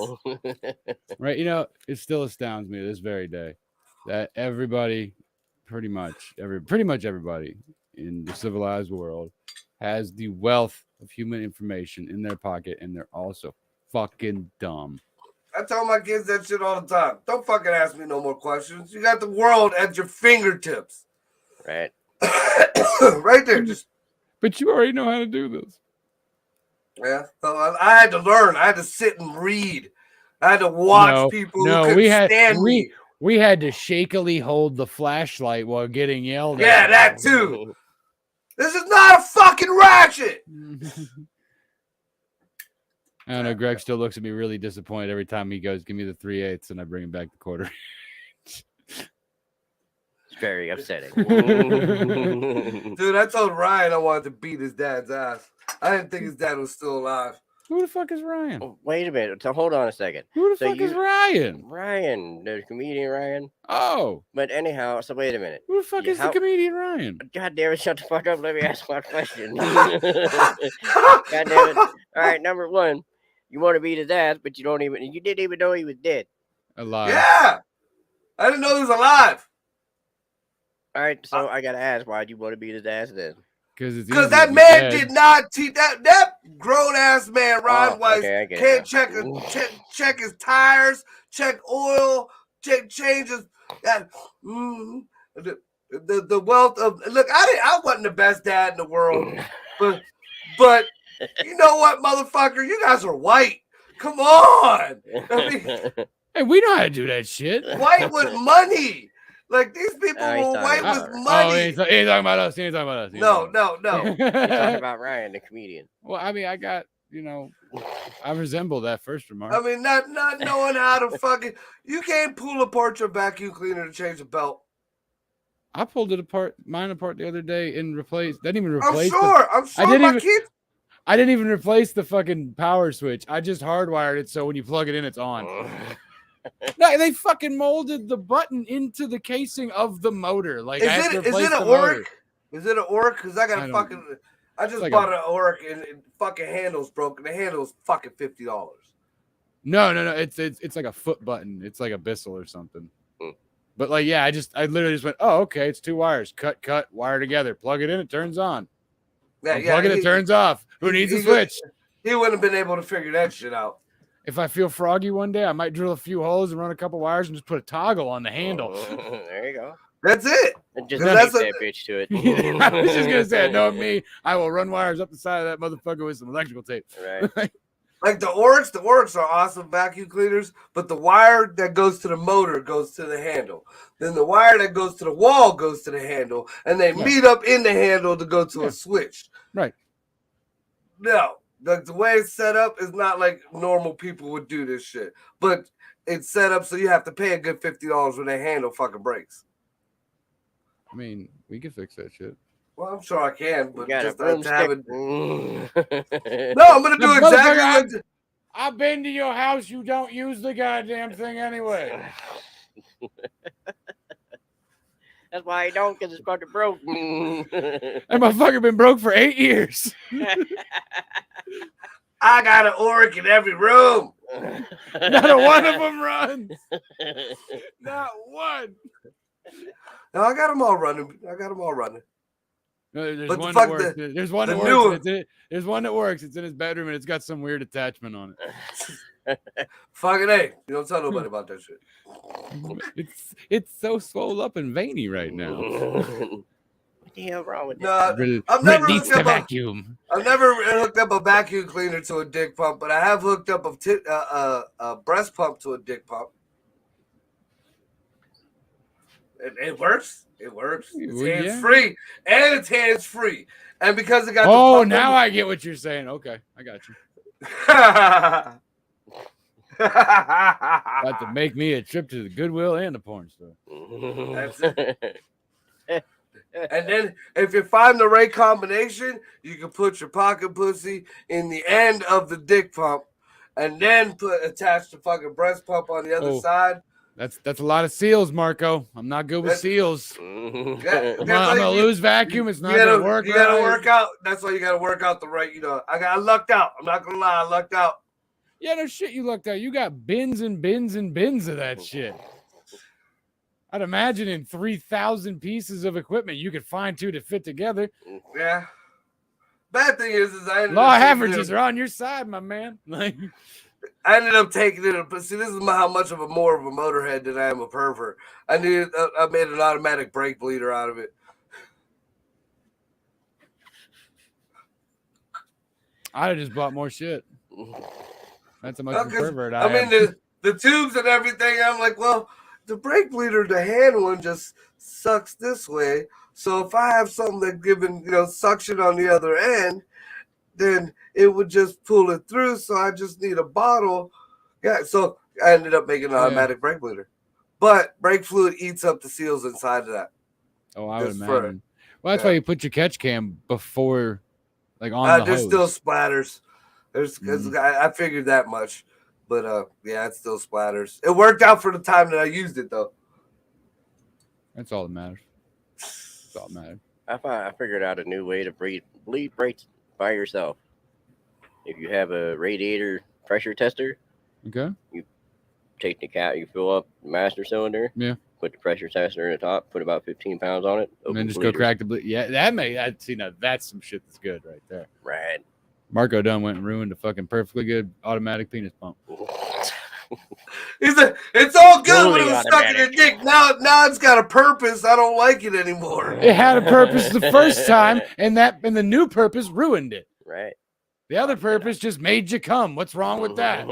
Right. You know, it still astounds me to this very day that everybody, pretty much everybody in the civilized world has the wealth of human information in their pocket, and they're also fucking dumb. I tell my kids that shit all the time. Don't fucking ask me no more questions. You got the world at your fingertips. Right. Right there. Just But you already know how to do this. yeah. So I had to learn. I had to sit and read. I had to watch people who couldn't stand me. We had to shakily hold the flashlight while getting yelled Yeah, at. that too. This is not a fucking ratchet. I don't know. Greg still looks at me really disappointed every time he goes, "Give me the 3/8," and I bring him back the quarter. It's very upsetting. Dude, I told Ryan I wanted to beat his dad's ass. I didn't think his dad was still alive. Who the fuck is Ryan? Oh, wait a minute. So hold on a second. Who the So fuck is you- Ryan? Ryan, the comedian Ryan. Oh, But anyhow, so wait a minute. who the fuck Yeah, is the comedian Ryan? God damn it, shut the fuck up. Let me ask my question. God damn it. All right, number one, you want to beat his ass, but you didn't even know he was dead. Alive. Yeah. I didn't know he was alive. All right, so I gotta ask, why'd you want to beat his ass then? Because that man did not teach that grown ass man, Ron Weiss, okay, I get can't it check his tires, check oil, change his the wealth of look. I wasn't the best dad in the world, but you know what, motherfucker, you guys are white. Come on, I mean, Hey, we know how to do that shit. white with money. Like these people he's were white talking with about- money. Oh, he ain't talking about us. He ain't talking about us. He ain't No. You're talking about Ryan, the comedian. Well, I mean, I got, I resemble that first remark. I mean, not knowing how to fucking. You can't pull apart your vacuum cleaner to change a belt. I pulled mine apart the other day and didn't even I'm replace sure didn't my even- kids. I didn't even replace the fucking power switch. I just hardwired it so when you plug it in, it's on. No, they fucking molded the button into the casing of the motor. Like, I had to Is replace it the an motor. Oric? Is it an Oric? Because I got I a don't- fucking. I just like bought an Oric and fucking handle's broken. The handle's fucking $50. No. It's like a foot button. It's like a Bissell or something. But like, yeah, I literally just went, oh, okay, it's two wires. Cut, wire together. Plug it in, it turns on. Yeah, Plug it, it turns off. Who needs a he switch? he wouldn't have been able to figure that shit out. If I feel froggy one day, I might drill a few holes and run a couple wires and just put a toggle on the handle. There you go. That's it. And just That's tape that bitch to it. I was just gonna say, no, me. I will run wires up the side of that motherfucker with some electrical tape. Right. Like the Oryx are awesome vacuum cleaners, but the wire that goes to the motor goes to the handle. Then the wire that goes to the wall goes to the handle, and they meet up in the handle to go to a switch. Right. No, the way it's set up is not like normal people would do this shit. But it's set up so you have to pay a good $50 when that handle fucking breaks. I mean, we can fix that shit. Well, I'm sure I can, but You got just a to have it. broomstick. No, I'm gonna do exactly like. I've been to your house. You don't use the goddamn thing anyway. That's why I don't, because it's fucking broke. That motherfucker been broke for 8 years. I got an Oryx in every room. Not a one of them runs. Not one. No, I got them all running. There's But one the that fuck works. There's one that the works. new- It's in, there's one that works. It's in his bedroom and it's got some weird attachment on it. Fucking A. You don't tell nobody about that shit. It's so swole up and veiny right now. What the hell wrong with that? No, It I've never needs hooked the up vacuum. I've never hooked up a vacuum cleaner to a dick pump, but I have hooked up a breast pump to a dick pump. It works. It works. It's Well, yeah. hands free, and it's hands free. And because it got Oh, the pump now I get what you're saying. Okay, I got you. About to make me a trip to the Goodwill and the porn store. That's it. And then if you find the right combination, you can put your pocket pussy in the end of the dick pump, and then attach the fucking breast pump on the other side. That's a lot of seals, Marco. I'm not good with seals. Yeah, I'm gonna lose vacuum. It's not gonna work. You gotta work out. That's why you gotta work out the right. I lucked out. I'm not gonna lie, I lucked out. Yeah, no shit. You lucked out. You got bins and bins and bins of that shit. I'd imagine in 3,000 pieces of equipment, you could find two to fit together. Yeah. Bad thing is I ended Law up averages are on your side, my man. Like, I ended up taking it. But see, this is how much of a more of a motorhead than I am a pervert. I made an automatic brake bleeder out of it. I'd have just bought more shit. That's how much of a pervert I mean, am. the tubes and everything. I'm like, well, the brake bleeder, the hand one, just sucks this way. So if I have something that's giving suction on the other end, then it would just pull it through. So I just need a bottle. Yeah. So I ended up making an automatic brake bleeder, but brake fluid eats up the seals inside of that. Oh, I would imagine. Well, that's why you put your catch cam before, like on the there's hose. still splatters. I figured that much, but yeah, it still splatters. It worked out for the time that I used it, though. That's all that matters. That's all that matters. I figured out a new way to bleed brakes by yourself. If you have a radiator pressure tester, Okay. you take the cap, you fill up the master cylinder. Yeah. Put the pressure tester in the top. Put about 15 pounds on it. And then just go crack the bleed. Yeah, I'd see now. That's some shit that's good right there. Right. Marco Dunn went and ruined a fucking perfectly good automatic penis pump. It's all good when it was stuck in your dick. Now it's got a purpose. I don't like it anymore. It had a purpose the first time, and the new purpose ruined it. Right. The other purpose just made you come. What's wrong with that?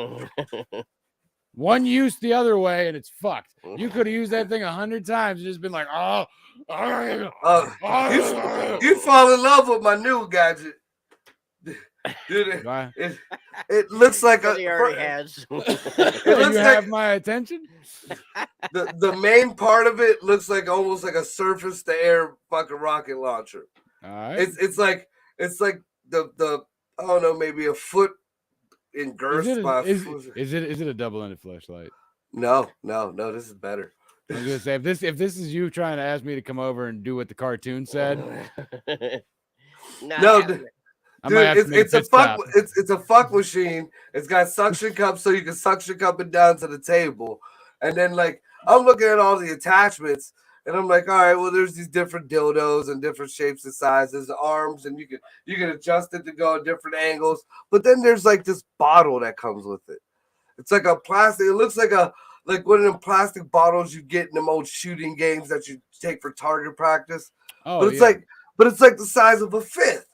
One use the other way, and it's fucked. You could have used that thing 100 times and just been like, you fall in love with my new gadget. Dude, it looks like he already has. It looks have my attention. The main part of it looks like almost like a surface to air fucking rocket launcher. All right. It's like the I don't know, maybe a foot in girth. Is it a double-ended flashlight? No, this is better. I was gonna say if this is you trying to ask me to come over and do what the cartoon said. No, dude, it's a fuck machine. It's got suction cups so you can suction cup it down to the table. And then like I'm looking at all the attachments And I'm like, all right, well, there's these different dildos and different shapes and sizes, arms, and you can adjust it to go at different angles. But then there's like this bottle that comes with it. It's like a plastic. It looks like one of them plastic bottles you get in them old shooting games that you take for target practice. Oh, but it's yeah. like the size of a fifth.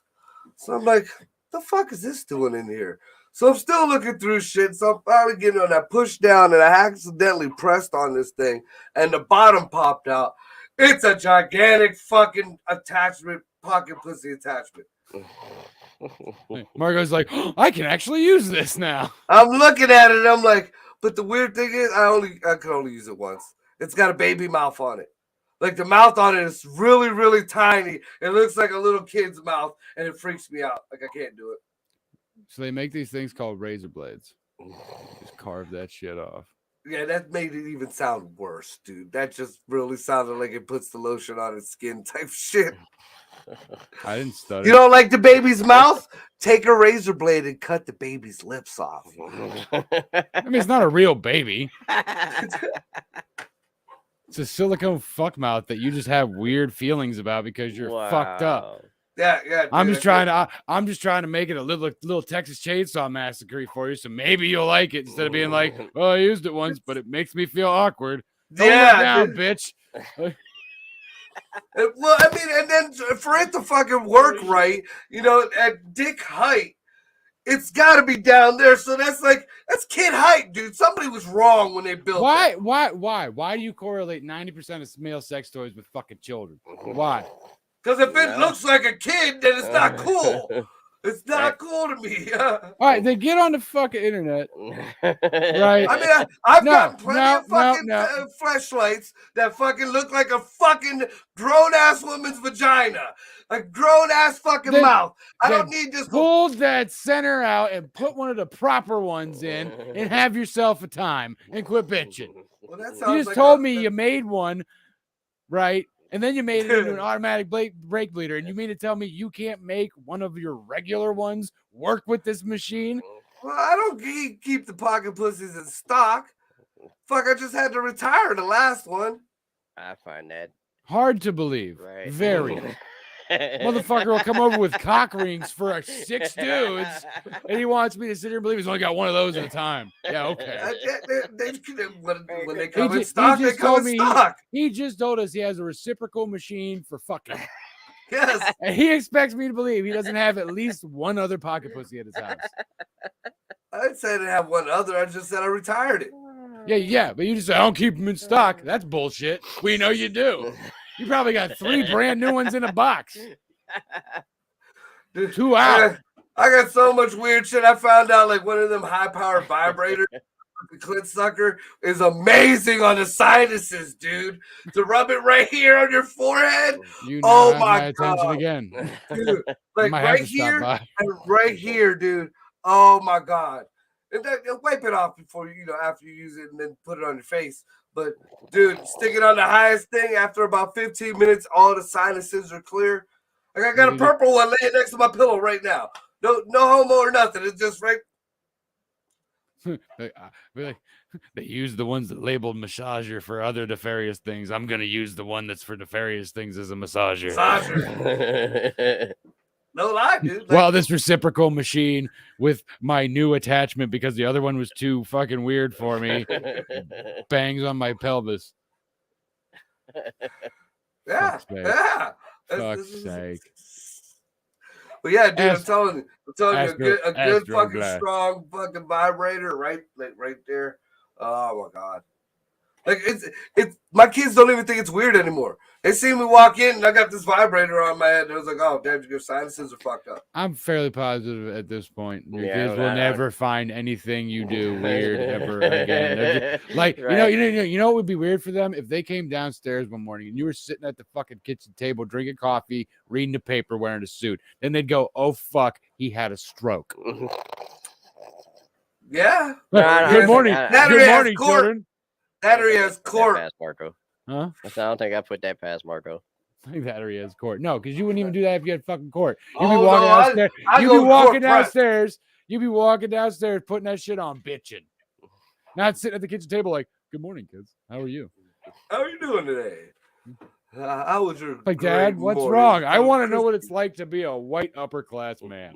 So I'm like, the fuck is this doing in here? So I'm still looking through shit. So I'm finally getting on that push down, and I accidentally pressed on this thing, and the bottom popped out. It's a gigantic fucking attachment, pocket pussy attachment. Margo's like, oh, I can actually use this now. I'm looking at it, and I'm like, but the weird thing is, I could only use it once. It's got a baby mouth on it. Like the mouth on it is really, really tiny. It looks like a little kid's mouth, and it freaks me out. Like I can't do it. So they make these things called razor blades. Just carve that shit off. Yeah, that made it even sound worse, dude. That just really sounded like it puts the lotion on its skin type shit. I didn't stutter. You don't like the baby's mouth? Take a razor blade and cut the baby's lips off. I mean, it's not a real baby. It's a silicone fuck mouth that you just have weird feelings about because you're fucked up. Yeah, dude, I'm just trying to make it a little Texas Chainsaw Massacre for you, so maybe you'll like it instead of being like, "Oh, I used it once, but it makes me feel awkward." Don't look down, bitch. Well, I mean, and then for it to fucking work right, you know, at dick height, it's got to be down there. So that's kid height, dude. Somebody was wrong when they built it. Why do you correlate 90% of male sex toys with fucking children? Why? Because if it looks like a kid, then it's not cool. It's not cool to me. All right, then get on the fucking internet. Right? I mean, I've got plenty of fucking fleshlights that fucking look like a fucking grown-ass woman's vagina. A grown-ass fucking mouth. I don't need this. Pull that center out and put one of the proper ones in and have yourself a time and quit bitching. Well, that You sounds just like told me you made one, right? And then you made it into an automatic brake bleeder. And you mean to tell me you can't make one of your regular ones work with this machine? Well, I don't keep the pocket pussies in stock. Fuck, I just had to retire the last one. I find that hard to believe. Right. Very. Motherfucker will come over with cock rings for 6 dudes, and he wants me to sit here and believe he's only got one of those at a time. Yeah, okay. When they come in stock, they come in stock. He just told us he has a reciprocal machine for fucking. Yes. And he expects me to believe he doesn't have at least one other pocket pussy at his house. I didn't say I didn't have one other. I just said I retired it. Yeah, but you just say, I don't keep them in stock. That's bullshit. We know you do. You probably got 3 brand new ones in a box. Dude, 2 out. I got so much weird shit. I found out like one of them high-powered vibrators, the clit sucker, is amazing on the sinuses, dude. To rub it right here on your forehead. You oh my God. attention again. Dude, like right here and right here, dude. Oh my God. And then wipe it off before after you use it and then put it on your face. But dude, stick it on the highest thing. After about 15 minutes, all the sinuses are clear. Like I got a purple one laying next to my pillow right now. No homo or nothing. It's just right. They use the ones that labeled massager for other nefarious things. I'm gonna use the one that's for nefarious things as a massager. No lie, dude. Like, well, this reciprocal machine with my new attachment because the other one was too fucking weird for me bangs on my pelvis. Yeah. Fuck's sake. But yeah, dude, I'm telling you, a good fucking glass. strong fucking vibrator, right there. Oh my God. Like it's my kids don't even think it's weird anymore. They see me walk in and I got this vibrator on my head and I was like, oh, Dad, your sinuses are fucked up. I'm fairly positive at this point. Your kids will never find anything you do weird ever again. Like, right. you know what would be weird for them? If they came downstairs one morning and you were sitting at the fucking kitchen table drinking coffee, reading the paper, wearing a suit. Then they'd go, oh, fuck, he had a stroke. Yeah. Good morning. Good morning, children. That or he has court. Past Marco. Huh? I don't think I put that past Marco. I think that or he has court. No, because you wouldn't even do that if you had fucking court. You'd be walking downstairs, putting that shit on, bitching. Not sitting at the kitchen table like, good morning, kids. How are you? How are you doing today? How was your Like, great Dad, what's morning, wrong? I so want to know what crispy? it's like to be a white upper class man.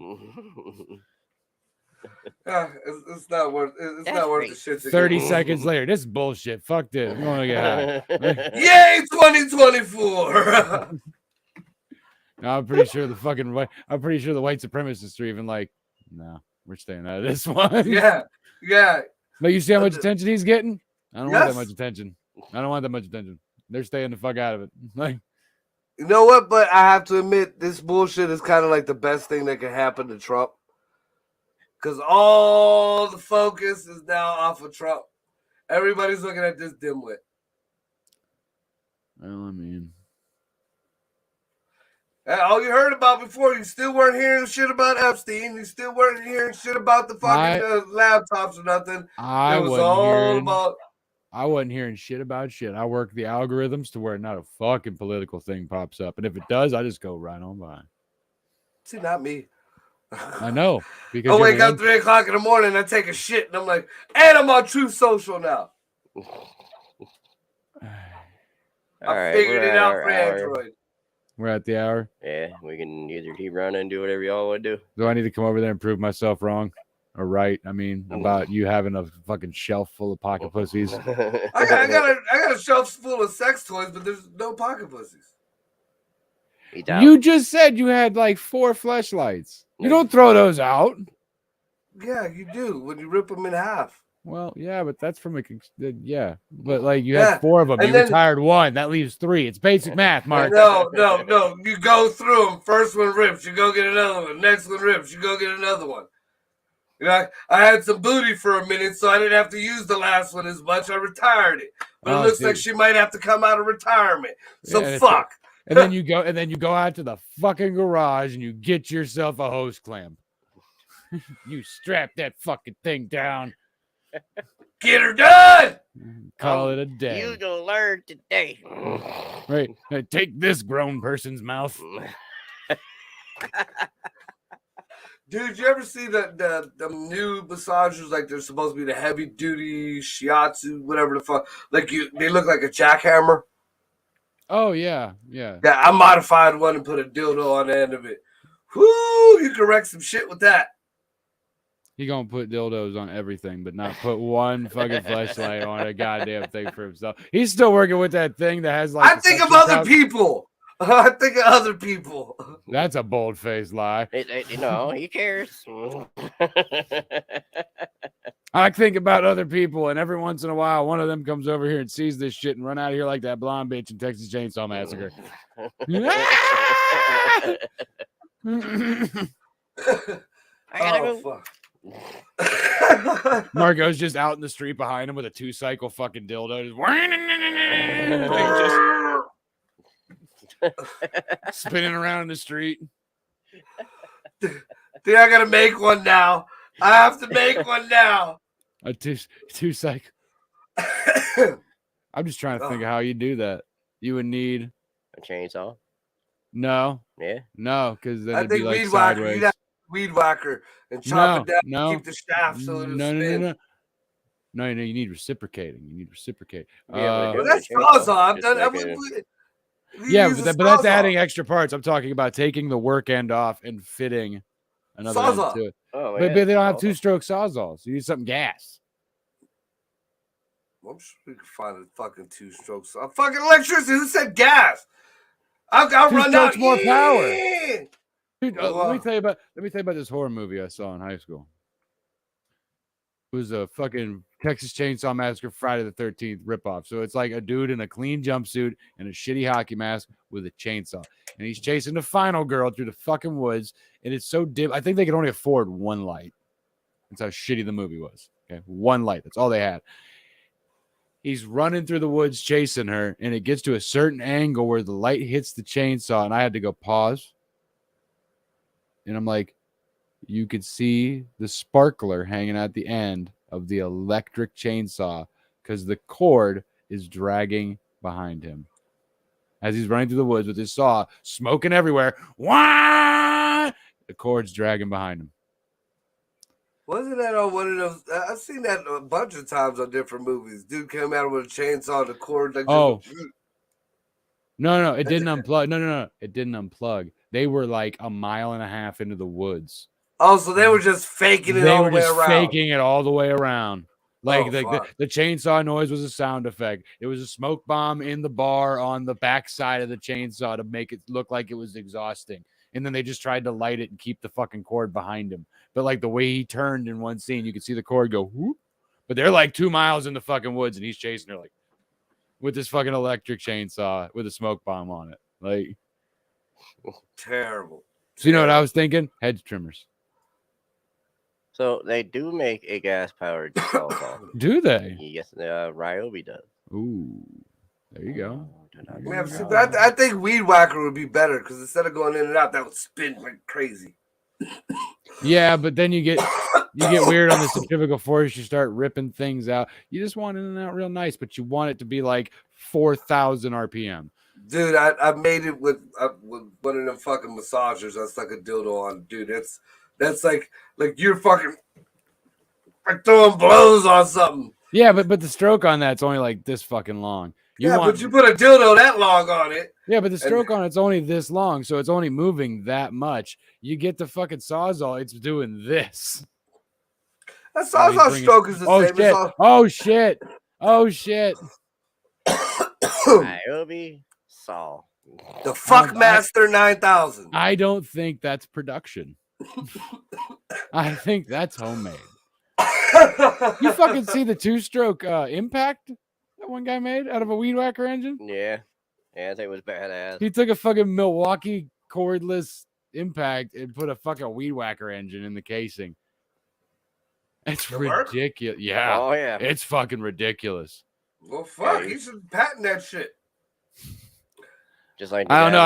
It's not worth. It's That's not worth the great. shit. To 30 get. seconds later, this is bullshit. Fuck this. I'm gonna get high. Yay, 2024. Now, I'm pretty sure the white supremacists are even like, no, we're staying out of this one. yeah. But you see how much attention he's getting? I don't want that Yes. much attention. I don't want that much attention. They're staying the fuck out of it. Like, You know what? But I have to admit, this bullshit is kind of like the best thing that can happen to Trump. Because all the focus is now off of Trump. Everybody's looking at this dimwit. well, I mean, All you heard about before, you still weren't hearing shit about Epstein. You still weren't hearing shit about the fucking laptops or nothing. I It was all about. I wasn't hearing shit about shit. I work the algorithms to where not a fucking political thing pops up. And if it does, I just go right on by. See, not me. I know. Because I wake up 3 o'clock in the morning, I take a shit, and I'm like, and I'm on Truth Social now. I figured it out for Android. We're at the hour. Yeah, we can either keep running and do whatever y'all want to do. Do I need to come over there and prove myself wrong or right? I mean, about you having a fucking shelf full of pocket pussies. I got a shelf full of sex toys, but there's no pocket pussies. You just said you had like 4 fleshlights. You don't throw those out. Yeah, you do when you rip them in half. Well, yeah, but that's from but like you had 4 of them. You retired 1. That leaves 3. It's basic math, Mark. No. You go through them. First one rips, you go get another one. Next one rips, you go get another one. You know, I had some booty for a minute, so I didn't have to use the last one as much. I retired it, but it looks like she might have to come out of retirement. So fuck. And then you go out to the fucking garage and you get yourself a hose clamp. You strap that fucking thing down. Get her done. Call it a day. You gonna learn today. Right. Take this, grown person's mouth. Dude, you ever see the new massagers? Like they're supposed to be the heavy duty shiatsu, whatever the fuck. Like they look like a jackhammer. Oh yeah. Yeah, I modified one and put a dildo on the end of it. Whoo! You can wreck some shit with that. He gonna put dildos on everything, but not put one fucking fleshlight on a goddamn thing for himself. He's still working with that thing that has like. I think of other people. I think of other people. That's a bold-faced lie. No, he cares. I think about other people, and every once in a while, one of them comes over here and sees this shit and run out of here like that blonde bitch in Texas Chainsaw Massacre. I gotta go. Fuck. Marco's just out in the street behind him with a 2-cycle fucking dildo. Just spinning around in the street. Dude, I gotta make one now. I have to make one now. A two cycle. I'm just trying to think of how you do that. You would need a chainsaw. No. Yeah. No, because then I it'd think be like weed whacker. sideways. You'd have weed whacker and chop it down and keep the shaft so it'll spin. No, you need reciprocating. You need reciprocate. Yeah, but that's sawzall. But that's adding extra parts. I'm talking about taking the work end off and fitting another end to it. Oh, but they don't have 2-stroke sawzalls. You need something gas. I'm sure we can find a fucking 2-stroke saw. Fucking electricity. Who said gas? I'll run out more power. Dude, Well, let me tell you about this horror movie I saw in high school. It was a fucking Texas Chainsaw Massacre Friday the 13th ripoff. So it's like a dude in a clean jumpsuit and a shitty hockey mask with a chainsaw. And he's chasing the final girl through the fucking woods. And it's so dim. I think they could only afford one light. That's how shitty the movie was. Okay. One light. That's all they had. He's running through the woods chasing her. And it gets to a certain angle where the light hits the chainsaw. And I had to go pause. And I'm like, you could see the sparkler hanging at the end of the electric chainsaw because the cord is dragging behind him as he's running through the woods with his saw, smoking everywhere. Wah! The cord's dragging behind him. Wasn't that on one of those? I've seen that a bunch of times on different movies. Dude came out with a chainsaw and the cord. Like, No, it didn't unplug. No, it didn't unplug. They were like a mile and a half into the woods. Oh, so they were just faking it They all were the way just around. faking it all the way around. Like Oh, the chainsaw noise was a sound effect. It was a smoke bomb in the bar on the backside of the chainsaw to make it look like it was exhausting. And then they just tried to light it and keep the fucking cord behind him. But like the way he turned in one scene, you could see the cord go whoop. But they're like 2 miles in the fucking woods and he's chasing her like with this fucking electric chainsaw with a smoke bomb on it. Like terrible. So you know what I was thinking? Hedge trimmers. So they do make a gas-powered saw. Do they? Yes, Ryobi does. Ooh, there you go. Man, see, but I think Weed Whacker would be better because instead of going in and out, that would spin like crazy. Yeah, but then you get weird on the centrifugal force. You start ripping things out. You just want it in and out real nice, but you want it to be like 4,000 RPM. Dude, I made it with one of them fucking massagers. I stuck a dildo on. Dude, that's like you're fucking like throwing blows on something. Yeah, but the stroke on that's only like this fucking long. But you put a dildo that long on it. Yeah, but the stroke on it's only this long, so it's only moving that much. You get the fucking Sawzall, it's doing this. That Sawzall stroke is the same. Shit. Oh shit! Oh shit! Ryobi saw. The Fuckmaster 9000. I don't think that's production. I think that's homemade. You fucking see the 2-stroke impact that one guy made out of a Weed Whacker engine? Yeah, I think it was badass. He took a fucking Milwaukee cordless impact and put a fucking Weed Whacker engine in the casing. It's ridiculous. Yeah. Oh yeah. It's fucking ridiculous. Well, fuck, he should patent that shit. Just like I don't know.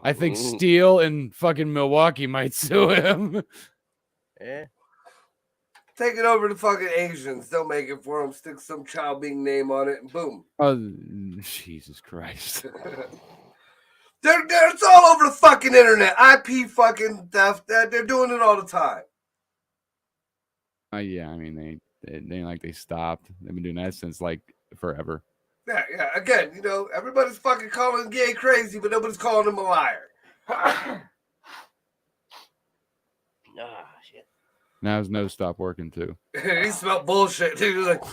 I think Steel and fucking Milwaukee might sue him. Yeah. Take it over to fucking Asians. They'll make it for them. Stick some Chow Bing name on it, and boom. Oh, Jesus Christ. It's all over the fucking internet. IP fucking theft. They're doing it all the time. Yeah, I mean, they stopped. They've been doing that since like forever. Yeah. Again, everybody's fucking calling Gay crazy, but nobody's calling him a liar. Shit. Now's no stop working too. He smelled bullshit. He was like,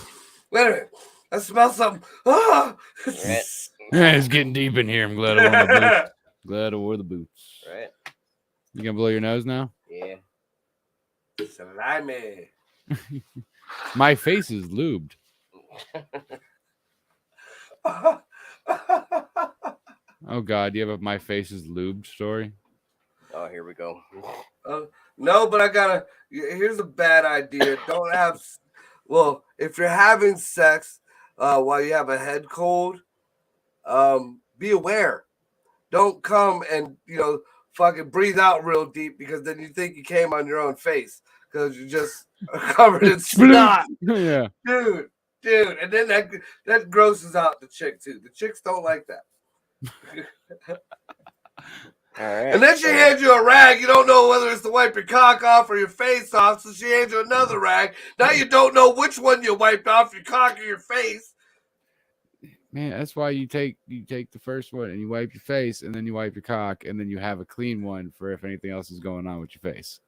wait a minute, I smell something. Ah! It's getting deep in here. I'm glad I wore my boots. Glad I wore the boots. Right. You gonna blow your nose now? Yeah. Slimy. My face is lubed. Oh God, do you have a my face is lubed story? Oh, here we go. No, but here's a bad idea. Don't have, if you're having sex while you have a head cold, be aware. Don't come and, fucking breathe out real deep because then you think you came on your own face because you just are covered in snot. Yeah. Dude. And then that grosses out the chick too. The chicks don't like that. All right. And then she hands you a rag. You don't know whether it's to wipe your cock off or your face off. So she hands you another rag. Now you don't know which one you wiped off, your cock or your face. Man, that's why you take the first one and you wipe your face and then you wipe your cock and then you have a clean one for if anything else is going on with your face.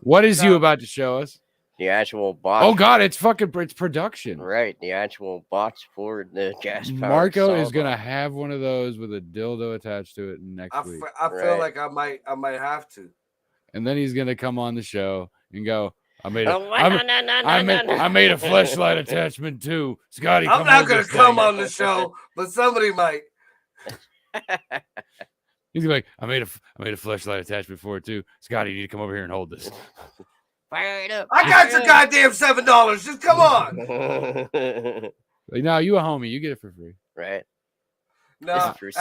What is you about to show us? The actual box. Oh God, it's production. Right, the actual box for the gas. Marco is gonna have one of those with a dildo attached to it next week. I feel like I might have to. And then he's gonna come on the show and go, I made a fleshlight attachment too. Scotty, I'm not gonna come on the show, but somebody might. He's like, I made a fleshlight attachment for it too. Scotty, you need to come over here and hold this. Fire it up. I got your goddamn $7. Just come on. Like, no, you a homie. You get it for free. Right. No. After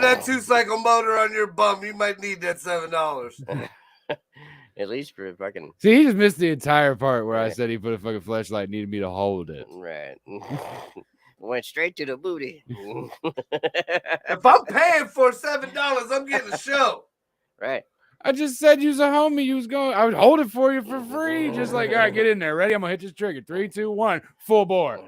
that 2-cycle motor on your bum, you might need that $7. At least for fucking. See, he just missed the entire part where I said he put a fucking fleshlight and needed me to hold it. Right. Went straight to the booty. If I'm paying for $7, I'm getting a show. Right. I just said you was a homie. You was going. I would hold it for you for free. Just like, all right, get in there. Ready? I'm gonna hit this trigger. 3, 2, 1. Full bore.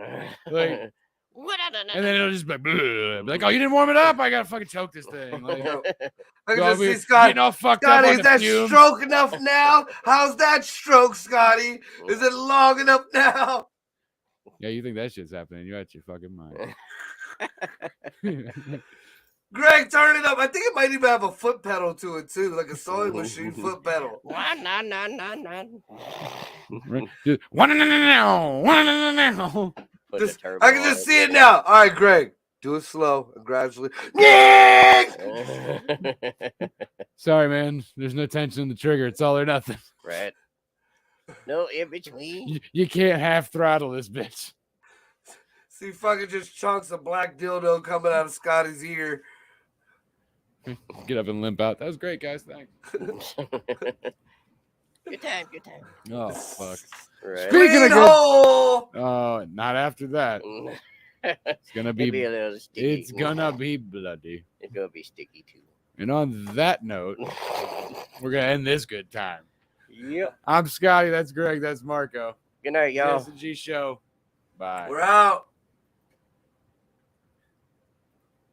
Like, And then it'll just be like, oh, you didn't warm it up? I gotta fucking choke this thing. Like, I can dog, just we see Scotty. getting all fucked Scotty, up is on that the fumes. stroke enough now? How's that stroke, Scotty? Is it long enough now? Yeah, you think that shit's happening? You're out your fucking mind. Greg, turn it up. I think it might even have a foot pedal to it too, like a sewing machine foot pedal. Just, no. Just, I can just see it now. All right, Greg, do it slow and gradually. Sorry, man. There's no tension in the trigger. It's all or nothing. Right. No in between. You can't half throttle this bitch. See fucking just chunks of black dildo coming out of Scotty's ear. Get up and limp out. That was great, guys. Thanks. Good time, good time. Oh, fuck. Right. Speaking of good... hole! Oh, not after that. It's gonna be... a little sticky. It's gonna be bloody. It's gonna be sticky too. And on that note, we're gonna end this good time. Yep. I'm Scotty. That's Greg. That's Marco. Good night, y'all. SNG Show. Bye. We're out.